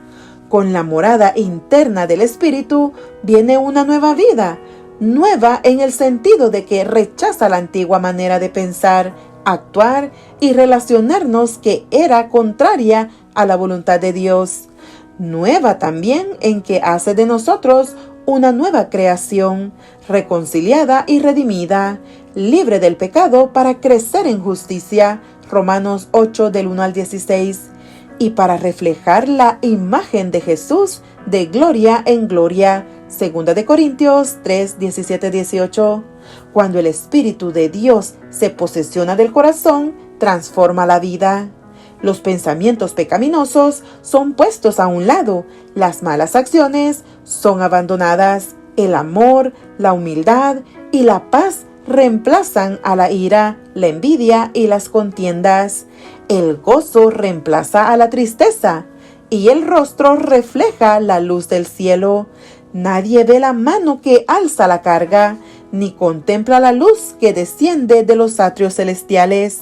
Con la morada interna del Espíritu viene una nueva vida, nueva en el sentido de que rechaza la antigua manera de pensar, actuar y relacionarnos que era contraria a la voluntad de Dios. Nueva también en que hace de nosotros una nueva creación, reconciliada y redimida, libre del pecado para crecer en justicia. Romanos 8 del 1 al 16. Y para reflejar la imagen de Jesús de gloria en gloria. Segunda de Corintios 3, 17-18. Cuando el Espíritu de Dios se posesiona del corazón, transforma la vida. Los pensamientos pecaminosos son puestos a un lado, las malas acciones son abandonadas, el amor, la humildad y la paz reemplazan a la ira, la envidia y las contiendas. El gozo reemplaza a la tristeza y el rostro refleja la luz del cielo. Nadie ve la mano que alza la carga, ni contempla la luz que desciende de los atrios celestiales.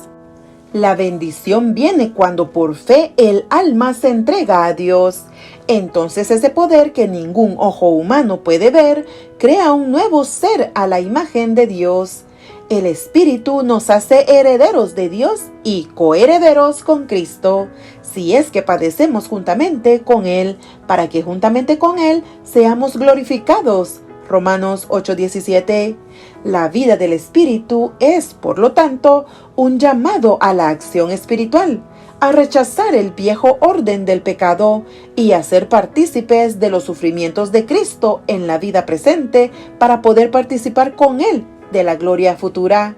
La bendición viene cuando por fe el alma se entrega a Dios. Entonces ese poder que ningún ojo humano puede ver, crea un nuevo ser a la imagen de Dios. El Espíritu nos hace herederos de Dios y coherederos con Cristo, si es que padecemos juntamente con Él, para que juntamente con Él seamos glorificados. Romanos 8:17. La vida del Espíritu es, por lo tanto, un llamado a la acción espiritual, a rechazar el viejo orden del pecado y a ser partícipes de los sufrimientos de Cristo en la vida presente para poder participar con Él de la gloria futura.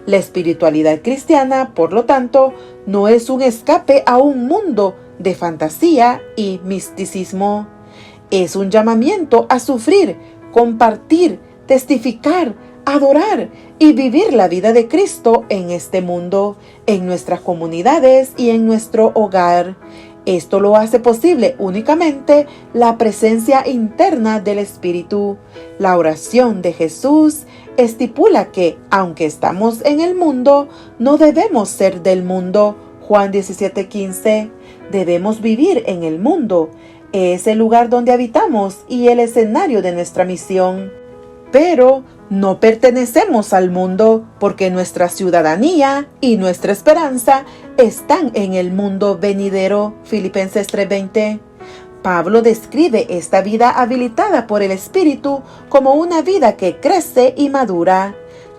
La espiritualidad cristiana, por lo tanto, no es un escape a un mundo de fantasía y misticismo. Es un llamamiento a sufrir, compartir, testificar, adorar y vivir la vida de Cristo en este mundo, en nuestras comunidades y en nuestro hogar. Esto lo hace posible únicamente la presencia interna del Espíritu. La oración de Jesús estipula que, aunque estamos en el mundo, no debemos ser del mundo. Juan 17:15. Debemos vivir en el mundo. Es el lugar donde habitamos y el escenario de nuestra misión. Pero no pertenecemos al mundo porque nuestra ciudadanía y nuestra esperanza están en el mundo venidero. Filipenses 3:20. Pablo describe esta vida habilitada por el Espíritu como una vida que crece y madura.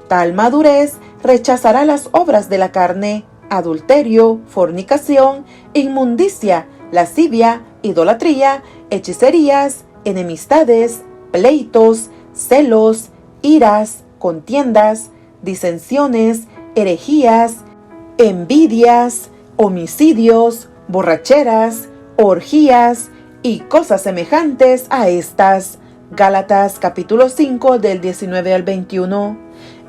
Tal madurez rechazará las obras de la carne, adulterio, fornicación, inmundicia, lascivia, idolatría, hechicerías, enemistades, pleitos, celos, iras, contiendas, disensiones, herejías, envidias, homicidios, borracheras, orgías y cosas semejantes a estas. Gálatas capítulo 5 del 19 al 21.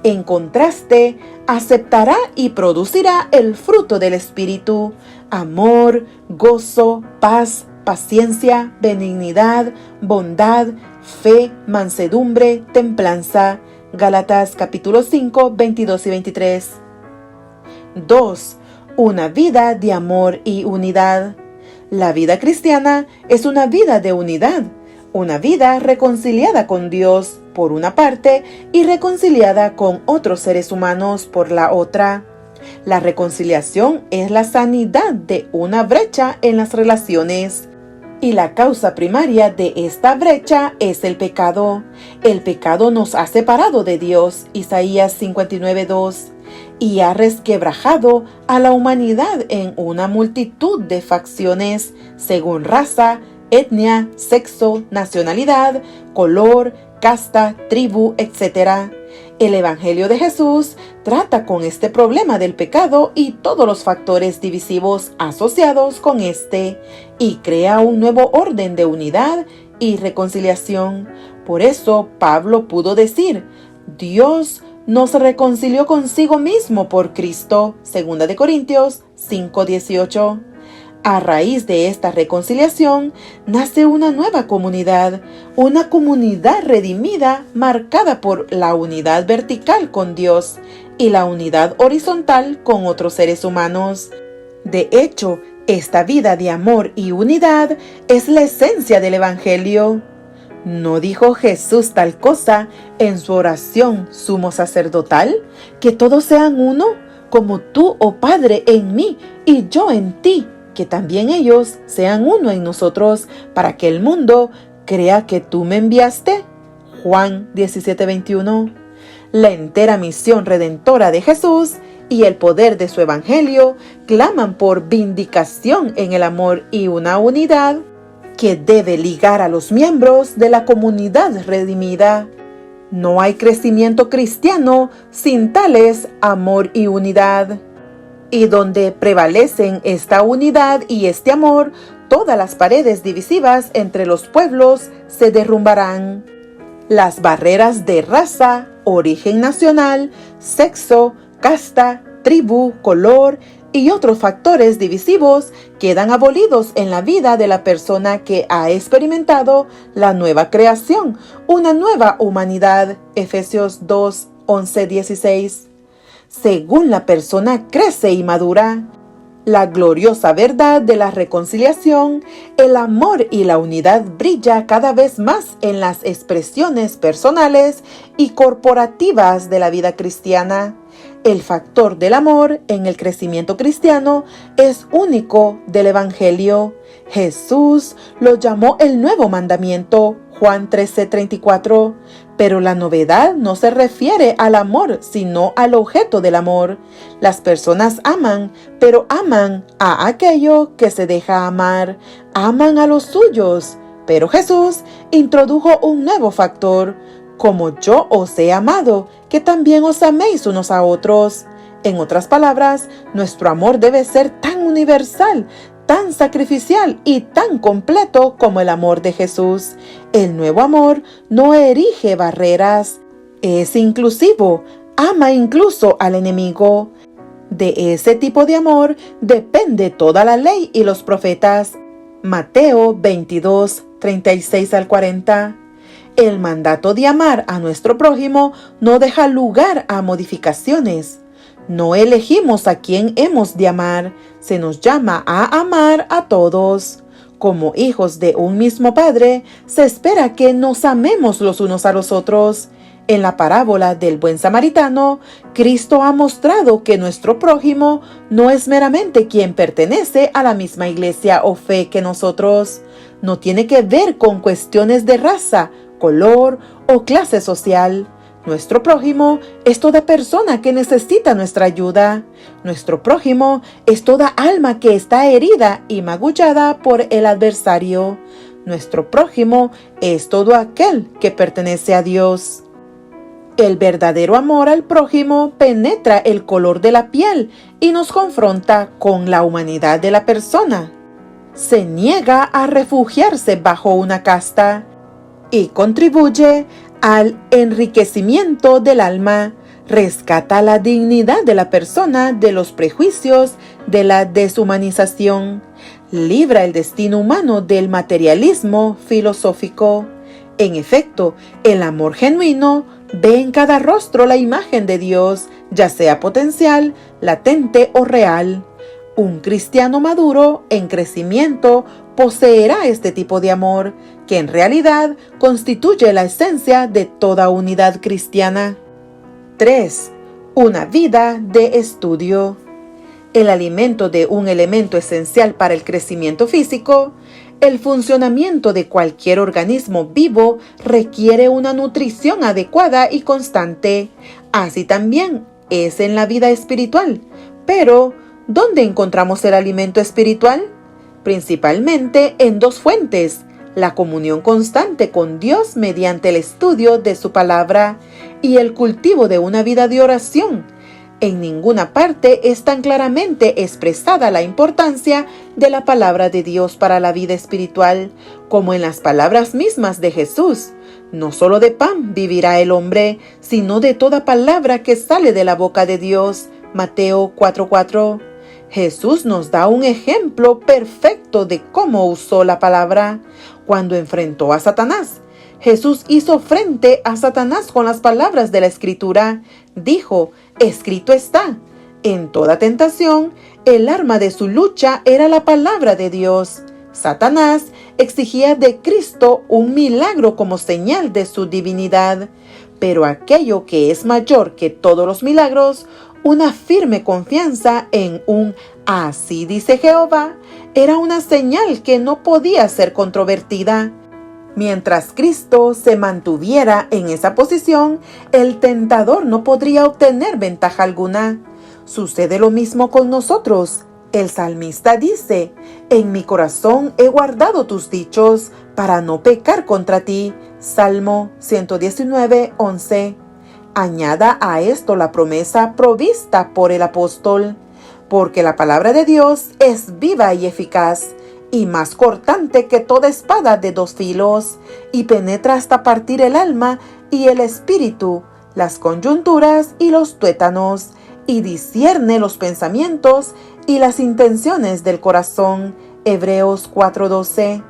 En contraste, aceptará y producirá el fruto del Espíritu: amor, gozo, paz, paciencia, benignidad, bondad, fe, mansedumbre, templanza. Gálatas capítulo 5, 22 y 23. 2. Una vida de amor y unidad. La vida cristiana es una vida de unidad, una vida reconciliada con Dios por una parte y reconciliada con otros seres humanos por la otra. La reconciliación es la sanidad de una brecha en las relaciones. Y la causa primaria de esta brecha es el pecado. El pecado nos ha separado de Dios, Isaías 59:2, y ha resquebrajado a la humanidad en una multitud de facciones, según raza, etnia, sexo, nacionalidad, color, casta, tribu, etc. El Evangelio de Jesús trata con este problema del pecado y todos los factores divisivos asociados con este, y crea un nuevo orden de unidad y reconciliación. Por eso Pablo pudo decir: Dios nos reconcilió consigo mismo por Cristo, 2 Corintios 5:18. A raíz de esta reconciliación nace una nueva comunidad, una comunidad redimida marcada por la unidad vertical con Dios y la unidad horizontal con otros seres humanos. De hecho, esta vida de amor y unidad es la esencia del Evangelio. ¿No dijo Jesús tal cosa en su oración sumo sacerdotal? Que todos sean uno, como tú, oh Padre, en mí y yo en ti, que también ellos sean uno en nosotros, para que el mundo crea que tú me enviaste. Juan 17:21. La entera misión redentora de Jesús y el poder de su evangelio claman por vindicación en el amor y una unidad que debe ligar a los miembros de la comunidad redimida. No hay crecimiento cristiano sin tales amor y unidad. Y donde prevalecen esta unidad y este amor, todas las paredes divisivas entre los pueblos se derrumbarán. Las barreras de raza, origen nacional, sexo, casta, tribu, color y otros factores divisivos quedan abolidos en la vida de la persona que ha experimentado la nueva creación, una nueva humanidad. Efesios 2, 11, 16. Según la persona crece y madura, la gloriosa verdad de la reconciliación, el amor y la unidad brilla cada vez más en las expresiones personales y corporativas de la vida cristiana. El factor del amor en el crecimiento cristiano es único del Evangelio. Jesús lo llamó el nuevo mandamiento, Juan 13:34, pero la novedad no se refiere al amor, sino al objeto del amor. Las personas aman, pero aman a aquello que se deja amar, aman a los suyos. Pero Jesús introdujo un nuevo factor: como yo os he amado, que también os améis unos a otros. En otras palabras, nuestro amor debe ser tan universal, tan sacrificial y tan completo como el amor de Jesús. El nuevo amor no erige barreras, es inclusivo, ama incluso al enemigo. De ese tipo de amor depende toda la ley y los profetas. Mateo 22, 36 al 40. El mandato de amar a nuestro prójimo no deja lugar a modificaciones. No elegimos a quién hemos de amar, se nos llama a amar a todos. Como hijos de un mismo Padre, se espera que nos amemos los unos a los otros. En la parábola del buen samaritano, Cristo ha mostrado que nuestro prójimo no es meramente quien pertenece a la misma iglesia o fe que nosotros. No tiene que ver con cuestiones de raza, color o clase social. Nuestro prójimo es toda persona que necesita nuestra ayuda. Nuestro prójimo es toda alma que está herida y magullada por el adversario. Nuestro prójimo es todo aquel que pertenece a Dios. El verdadero amor al prójimo penetra el color de la piel y nos confronta con la humanidad de la persona. Se niega a refugiarse bajo una casta y contribuye al enriquecimiento del alma. rescata la dignidad de la persona de los prejuicios de la deshumanización, libra el destino humano del materialismo filosófico. En efecto, el amor genuino ve en cada rostro la imagen de Dios, ya sea potencial, latente o real. Un cristiano maduro, en crecimiento, poseerá este tipo de amor, que en realidad constituye la esencia de toda unidad cristiana. 3. Una vida de estudio. El alimento de un elemento esencial para el crecimiento físico. El funcionamiento de cualquier organismo vivo requiere una nutrición adecuada y constante. Así también es en la vida espiritual. Pero, ¿dónde encontramos el alimento espiritual? Principalmente en dos fuentes: la comunión constante con Dios mediante el estudio de su palabra y el cultivo de una vida de oración. En ninguna parte es tan claramente expresada la importancia de la palabra de Dios para la vida espiritual como en las palabras mismas de Jesús. No solo de pan vivirá el hombre, sino de toda palabra que sale de la boca de Dios. Mateo 4:4. Jesús nos da un ejemplo perfecto de cómo usó la palabra. Cuando enfrentó a Satanás, Jesús hizo frente a Satanás con las palabras de la Escritura. Dijo: escrito está. En toda tentación, el arma de su lucha era la palabra de Dios. Satanás exigía de Cristo un milagro como señal de su divinidad, pero aquello que es mayor que todos los milagros, una firme confianza en un "así dice Jehová", era una señal que no podía ser controvertida. Mientras Cristo se mantuviera en esa posición, el tentador no podría obtener ventaja alguna. Sucede lo mismo con nosotros. El salmista dice: en mi corazón he guardado tus dichos para no pecar contra ti. Salmo 119:11. Añada a esto la promesa provista por el apóstol: porque la palabra de Dios es viva y eficaz, y más cortante que toda espada de dos filos, y penetra hasta partir el alma y el espíritu, las coyunturas y los tuétanos, y discierne los pensamientos y las intenciones del corazón. Hebreos 4:12.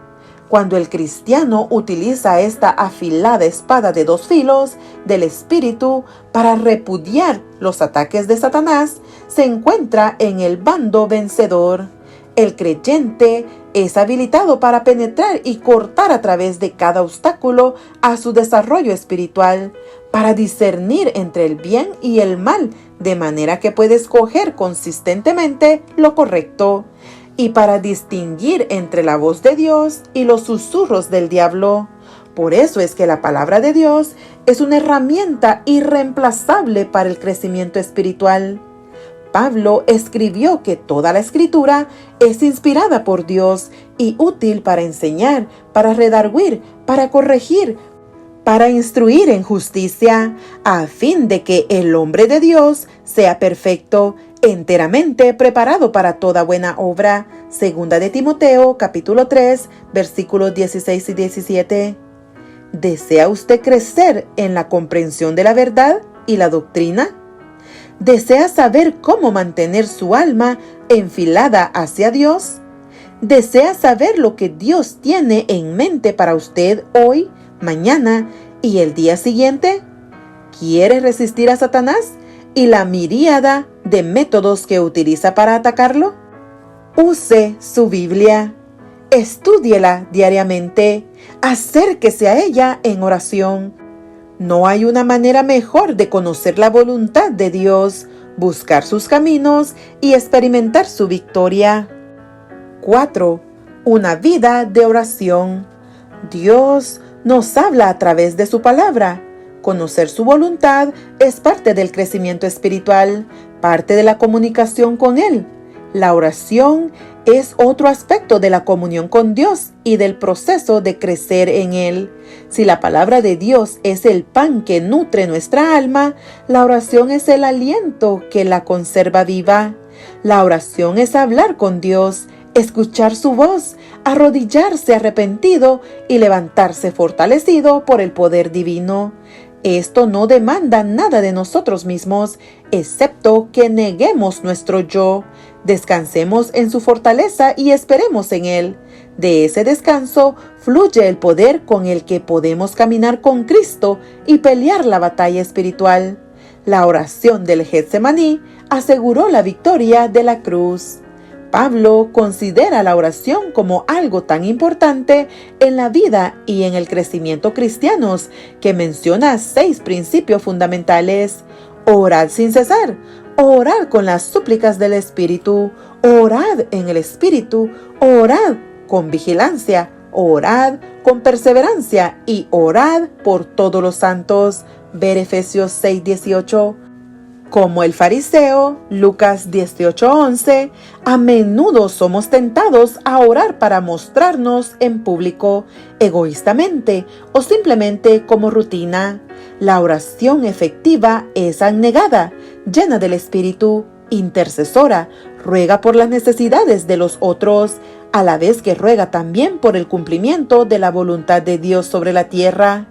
Cuando el cristiano utiliza esta afilada espada de dos filos del Espíritu para repudiar los ataques de Satanás, se encuentra en el bando vencedor. El creyente es habilitado para penetrar y cortar a través de cada obstáculo a su desarrollo espiritual, para discernir entre el bien y el mal, de manera que puede escoger consistentemente lo correcto, y para distinguir entre la voz de Dios y los susurros del diablo. Por eso es que la palabra de Dios es una herramienta irreemplazable para el crecimiento espiritual. Pablo escribió que toda la Escritura es inspirada por Dios y útil para enseñar, para redarguir, para corregir, para instruir en justicia, a fin de que el hombre de Dios sea perfecto, enteramente preparado para toda buena obra. Segunda de Timoteo, capítulo 3, versículos 16 y 17. ¿Desea usted crecer en la comprensión de la verdad y la doctrina? ¿Desea saber cómo mantener su alma enfilada hacia Dios? ¿Desea saber lo que Dios tiene en mente para usted hoy, mañana y el día siguiente? ¿Quiere resistir a Satanás y la miríada de métodos que utiliza para atacarlo? Use su Biblia. Estúdiela diariamente. Acérquese a ella en oración. No hay una manera mejor de conocer la voluntad de Dios, buscar sus caminos y experimentar su victoria. 4. Una vida de oración. Dios nos habla a través de su palabra. Conocer su voluntad es parte del crecimiento espiritual, parte de la comunicación con Él. La oración es otro aspecto de la comunión con Dios y del proceso de crecer en Él. Si la palabra de Dios es el pan que nutre nuestra alma, la oración es el aliento que la conserva viva. La oración es hablar con Dios, escuchar su voz, arrodillarse arrepentido y levantarse fortalecido por el poder divino. Esto no demanda nada de nosotros mismos, excepto que neguemos nuestro yo, descansemos en su fortaleza y esperemos en Él. De ese descanso fluye el poder con el que podemos caminar con Cristo y pelear la batalla espiritual. La oración del Getsemaní aseguró la victoria de la cruz. Pablo considera la oración como algo tan importante en la vida y en el crecimiento cristianos que menciona 6 principios fundamentales. Orad sin cesar, orad con las súplicas del Espíritu, orad en el Espíritu, orad con vigilancia, orad con perseverancia y orad por todos los santos. Ver Efesios 6:18. Como el fariseo, Lucas 18:11, a menudo somos tentados a orar para mostrarnos en público, egoístamente o simplemente como rutina. La oración efectiva es abnegada, llena del Espíritu, intercesora, ruega por las necesidades de los otros, a la vez que ruega también por el cumplimiento de la voluntad de Dios sobre la tierra.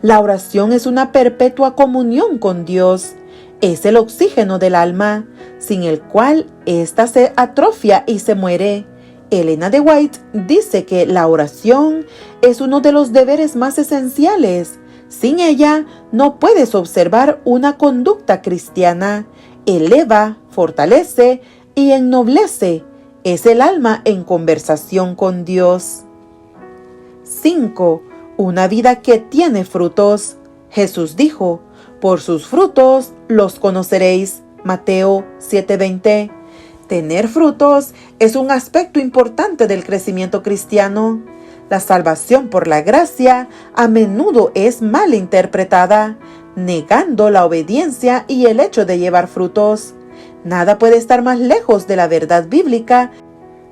La oración es una perpetua comunión con Dios. Es el oxígeno del alma, sin el cual ésta se atrofia y se muere. Elena de White dice que la oración es uno de los deberes más esenciales. Sin ella no puedes observar una conducta cristiana. Eleva, fortalece y ennoblece. Es el alma en conversación con Dios. 5. Una vida que tiene frutos. Jesús dijo: por sus frutos los conoceréis. Mateo 7:20. Tener frutos es un aspecto importante del crecimiento cristiano. La salvación por la gracia a menudo es mal interpretada, negando la obediencia y el hecho de llevar frutos. Nada puede estar más lejos de la verdad bíblica.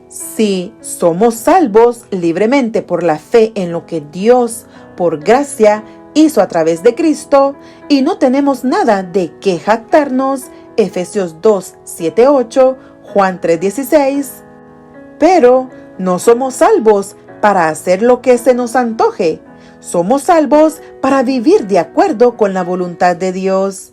Si somos salvos libremente por la fe en lo que Dios, por gracia, hizo a través de Cristo, y no tenemos nada de qué jactarnos, Efesios 2:7-8, Juan 3:16. Pero no somos salvos para hacer lo que se nos antoje. Somos salvos para vivir de acuerdo con la voluntad de Dios.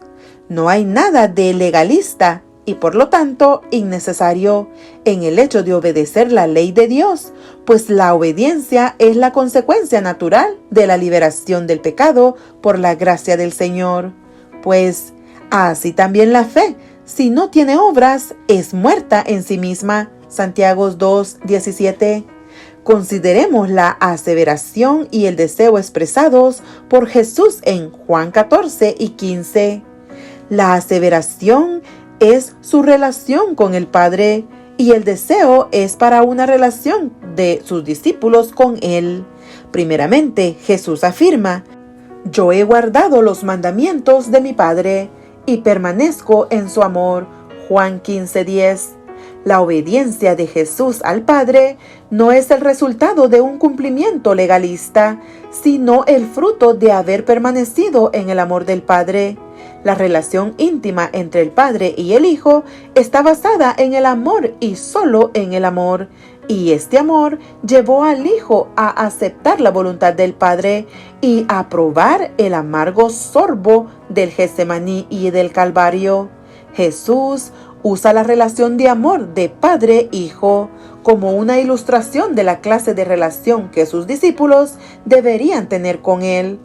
No hay nada de legalista y por lo tanto innecesario en el hecho de obedecer la ley de Dios, pues la obediencia es la consecuencia natural de la liberación del pecado por la gracia del Señor. Pues así también la fe, si no tiene obras, es muerta en sí misma. Santiago 2:17. Consideremos la aseveración y el deseo expresados por Jesús en Juan 14:15. La aseveración es su relación con el Padre y el deseo es para una relación de sus discípulos con Él. Primeramente, Jesús afirma: yo he guardado los mandamientos de mi Padre y permanezco en su amor. Juan 15:10. La obediencia de Jesús al Padre no es el resultado de un cumplimiento legalista, sino el fruto de haber permanecido en el amor del Padre. La relación íntima entre el Padre y el Hijo está basada en el amor y solo en el amor. Y este amor llevó al Hijo a aceptar la voluntad del Padre y a probar el amargo sorbo del Getsemaní y del Calvario. Jesús usa la relación de amor de Padre-Hijo como una ilustración de la clase de relación que sus discípulos deberían tener con Él.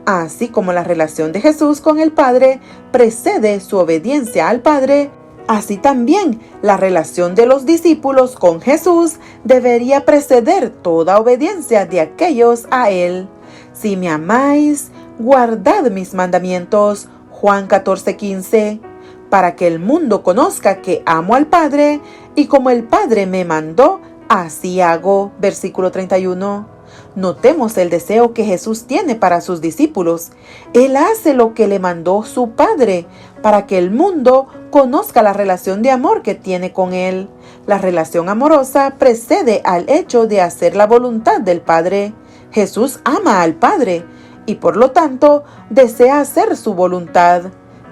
Así como la relación de Jesús con el Padre precede su obediencia al Padre, así también la relación de los discípulos con Jesús debería preceder toda obediencia de aquellos a Él. Si me amáis, guardad mis mandamientos. Juan 14:15. Para que el mundo conozca que amo al Padre, y como el Padre me mandó, así hago. Versículo 31. Notemos el deseo que Jesús tiene para sus discípulos. Él hace lo que le mandó su Padre, para que el mundo conozca la relación de amor que tiene con Él. La relación amorosa precede al hecho de hacer la voluntad del Padre. Jesús ama al Padre, y por lo tanto desea hacer su voluntad.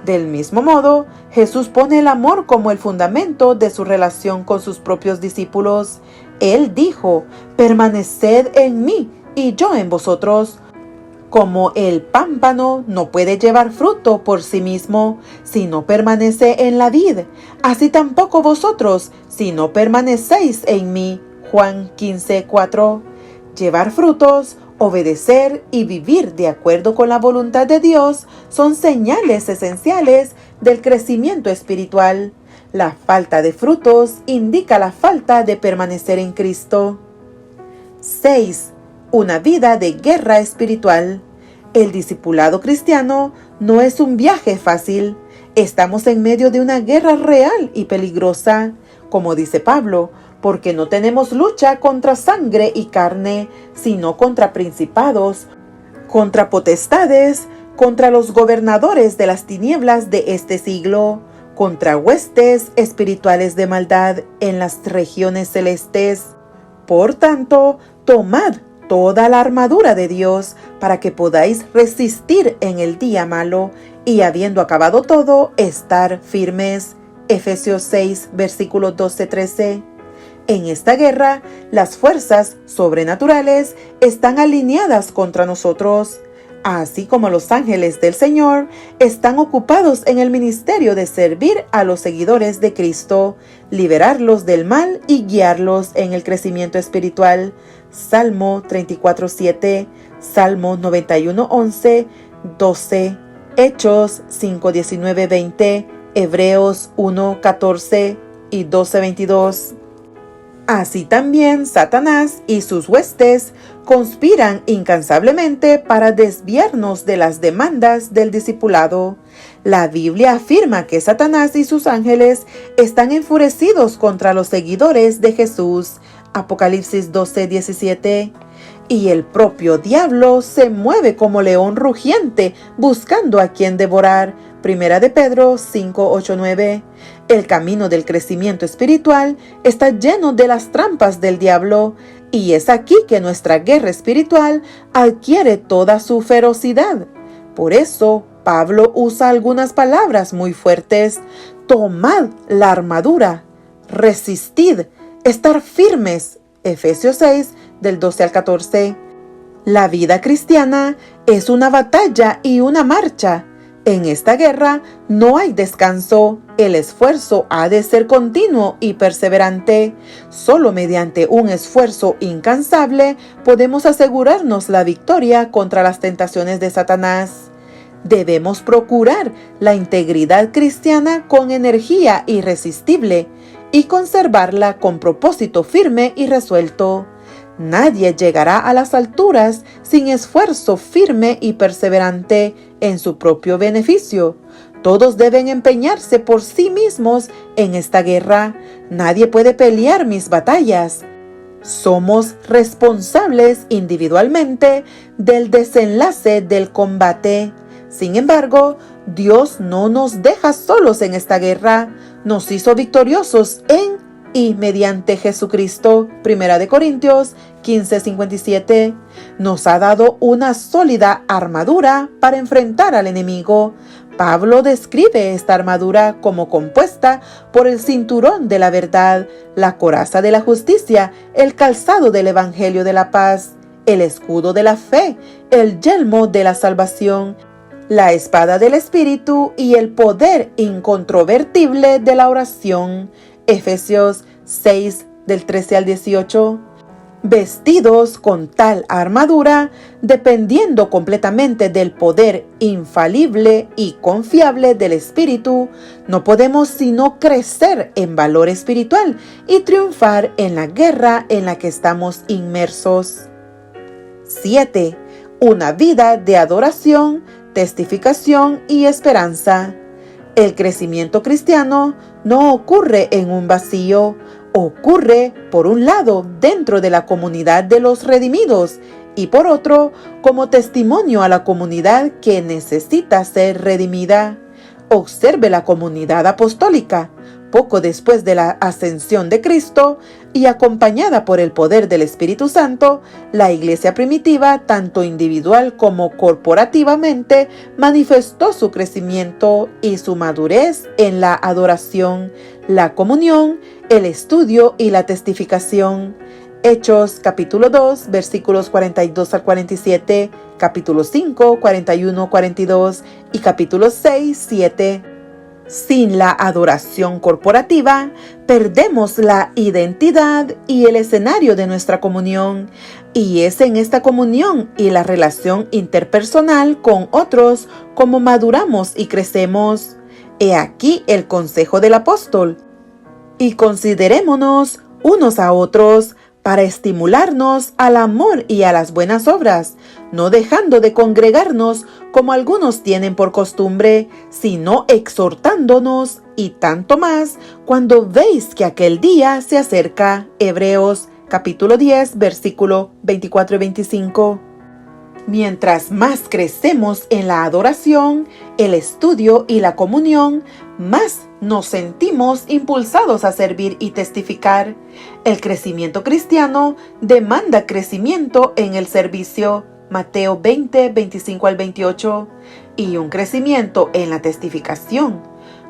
Del mismo modo, Jesús pone el amor como el fundamento de su relación con sus propios discípulos. Él dijo: permaneced en mí y yo en vosotros. Como el pámpano no puede llevar fruto por sí mismo si no permanece en la vid, así tampoco vosotros si no permanecéis en mí. Juan 15:4. Llevar frutos, obedecer y vivir de acuerdo con la voluntad de Dios son señales esenciales del crecimiento espiritual. La falta de frutos indica la falta de permanecer en Cristo. 6. Una vida de guerra espiritual. El discipulado cristiano no es un viaje fácil. Estamos en medio de una guerra real y peligrosa, como dice Pablo, porque no tenemos lucha contra sangre y carne, sino contra principados, contra potestades, contra los gobernadores de las tinieblas de este siglo, contra huestes espirituales de maldad en las regiones celestes. Por tanto, tomad toda la armadura de Dios para que podáis resistir en el día malo y, habiendo acabado todo, estar firmes. Efesios 6, versículos 12-13. En esta guerra, las fuerzas sobrenaturales están alineadas contra nosotros, así como los ángeles del Señor están ocupados en el ministerio de servir a los seguidores de Cristo, liberarlos del mal y guiarlos en el crecimiento espiritual. Salmo 34:7, Salmo 91:11, 12, Hechos 5:19-20, Hebreos 1:14 y 12:22. Así también Satanás y sus huestes conspiran incansablemente para desviarnos de las demandas del discipulado. La Biblia afirma que Satanás y sus ángeles están enfurecidos contra los seguidores de Jesús. Apocalipsis 12:17. Y el propio diablo se mueve como león rugiente buscando a quien devorar. Primera de Pedro 5:8-9. El camino del crecimiento espiritual está lleno de las trampas del diablo, y es aquí que nuestra guerra espiritual adquiere toda su ferocidad. Por eso, Pablo usa algunas palabras muy fuertes. Tomad la armadura, resistid, estar firmes. Efesios 6, del 12 al 14. La vida cristiana es una batalla y una marcha. En esta guerra no hay descanso. El esfuerzo ha de ser continuo y perseverante. Solo mediante un esfuerzo incansable podemos asegurarnos la victoria contra las tentaciones de Satanás. Debemos procurar la integridad cristiana con energía irresistible y conservarla con propósito firme y resuelto. Nadie llegará a las alturas sin esfuerzo firme y perseverante en su propio beneficio. Todos deben empeñarse por sí mismos en esta guerra. Nadie puede pelear mis batallas. Somos responsables individualmente del desenlace del combate. Sin embargo, Dios no nos deja solos en esta guerra. Nos hizo victoriosos en y mediante Jesucristo. Primera de Corintios 15:57. Nos ha dado una sólida armadura para enfrentar al enemigo. Pablo describe esta armadura como compuesta por el cinturón de la verdad, la coraza de la justicia, el calzado del evangelio de la paz, el escudo de la fe, el yelmo de la salvación, la espada del Espíritu y el poder incontrovertible de la oración. Efesios 6, del 13 al 18. Vestidos con tal armadura, dependiendo completamente del poder infalible y confiable del Espíritu, no podemos sino crecer en valor espiritual y triunfar en la guerra en la que estamos inmersos. 7. Una vida de adoración, testificación y esperanza. El crecimiento cristiano no ocurre en un vacío. Ocurre, por un lado, dentro de la comunidad de los redimidos y por otro, como testimonio a la comunidad que necesita ser redimida. Observe la comunidad apostólica. Poco después de la ascensión de Cristo y acompañada por el poder del Espíritu Santo, la iglesia primitiva, tanto individual como corporativamente, manifestó su crecimiento y su madurez en la adoración, la comunión, el estudio y la testificación. Hechos capítulo 2, versículos 42 al 47, capítulo 5, 41, 42 y capítulo 6, 7. Sin la adoración corporativa, perdemos la identidad y el escenario de nuestra comunión. Y es en esta comunión y la relación interpersonal con otros como maduramos y crecemos. He aquí el consejo del apóstol. Y considerémonos unos a otros para estimularnos al amor y a las buenas obras, no dejando de congregarnos como algunos tienen por costumbre, sino exhortándonos, y tanto más cuando veis que aquel día se acerca. Hebreos capítulo 10, versículo 24 y 25. Mientras más crecemos en la adoración, el estudio y la comunión, más nos sentimos impulsados a servir y testificar. El crecimiento cristiano demanda crecimiento en el servicio, Mateo 20, 25 al 28, y un crecimiento en la testificación.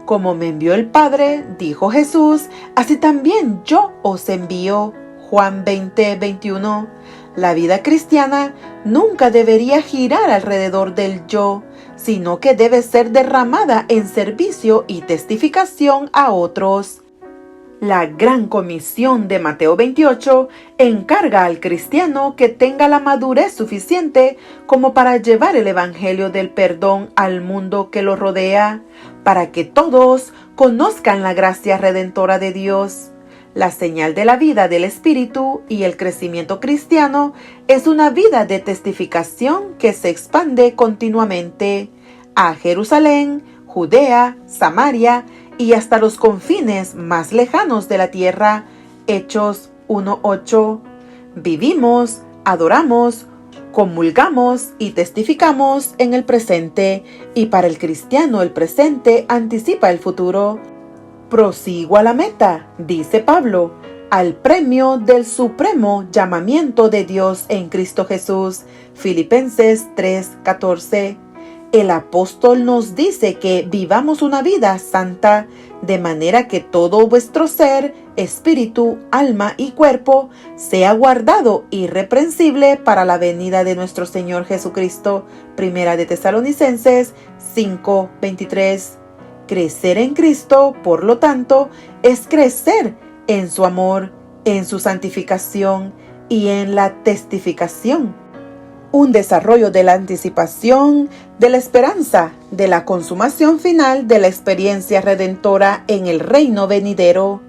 Como me envió el Padre, dijo Jesús, así también yo os envío, Juan 20, 21. La vida cristiana nunca debería girar alrededor del yo, sino que debe ser derramada en servicio y testificación a otros. La gran comisión de Mateo 28 encarga al cristiano que tenga la madurez suficiente como para llevar el evangelio del perdón al mundo que lo rodea, para que todos conozcan la gracia redentora de Dios. La señal de la vida del Espíritu y el crecimiento cristiano es una vida de testificación que se expande continuamente a Jerusalén, Judea, Samaria y hasta los confines más lejanos de la tierra. Hechos 1:8. Vivimos, adoramos, comulgamos y testificamos en el presente, y para el cristiano el presente anticipa el futuro. Prosigo a la meta, dice Pablo, al premio del supremo llamamiento de Dios en Cristo Jesús. Filipenses 3:14. El apóstol nos dice que vivamos una vida santa, de manera que todo vuestro ser, espíritu, alma y cuerpo sea guardado irreprensible para la venida de nuestro Señor Jesucristo. Primera de Tesalonicenses 5:23. Crecer en Cristo, por lo tanto, es crecer en su amor, en su santificación y en la testificación. Un desarrollo de la anticipación, de la esperanza, de la consumación final de la experiencia redentora en el reino venidero.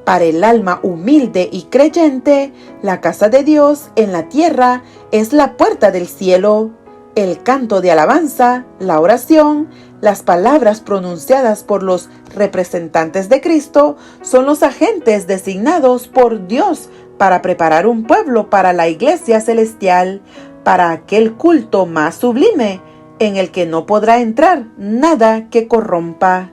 Para el alma humilde y creyente, la casa de Dios en la tierra es la puerta del cielo. El canto de alabanza, la oración, las palabras pronunciadas por los representantes de Cristo son los agentes designados por Dios para preparar un pueblo para la iglesia celestial, para aquel culto más sublime en el que no podrá entrar nada que corrompa.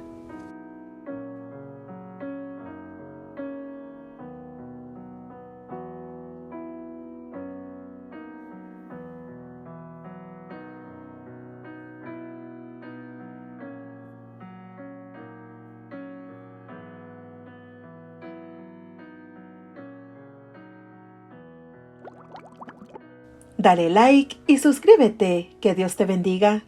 Dale like y suscríbete. Que Dios te bendiga.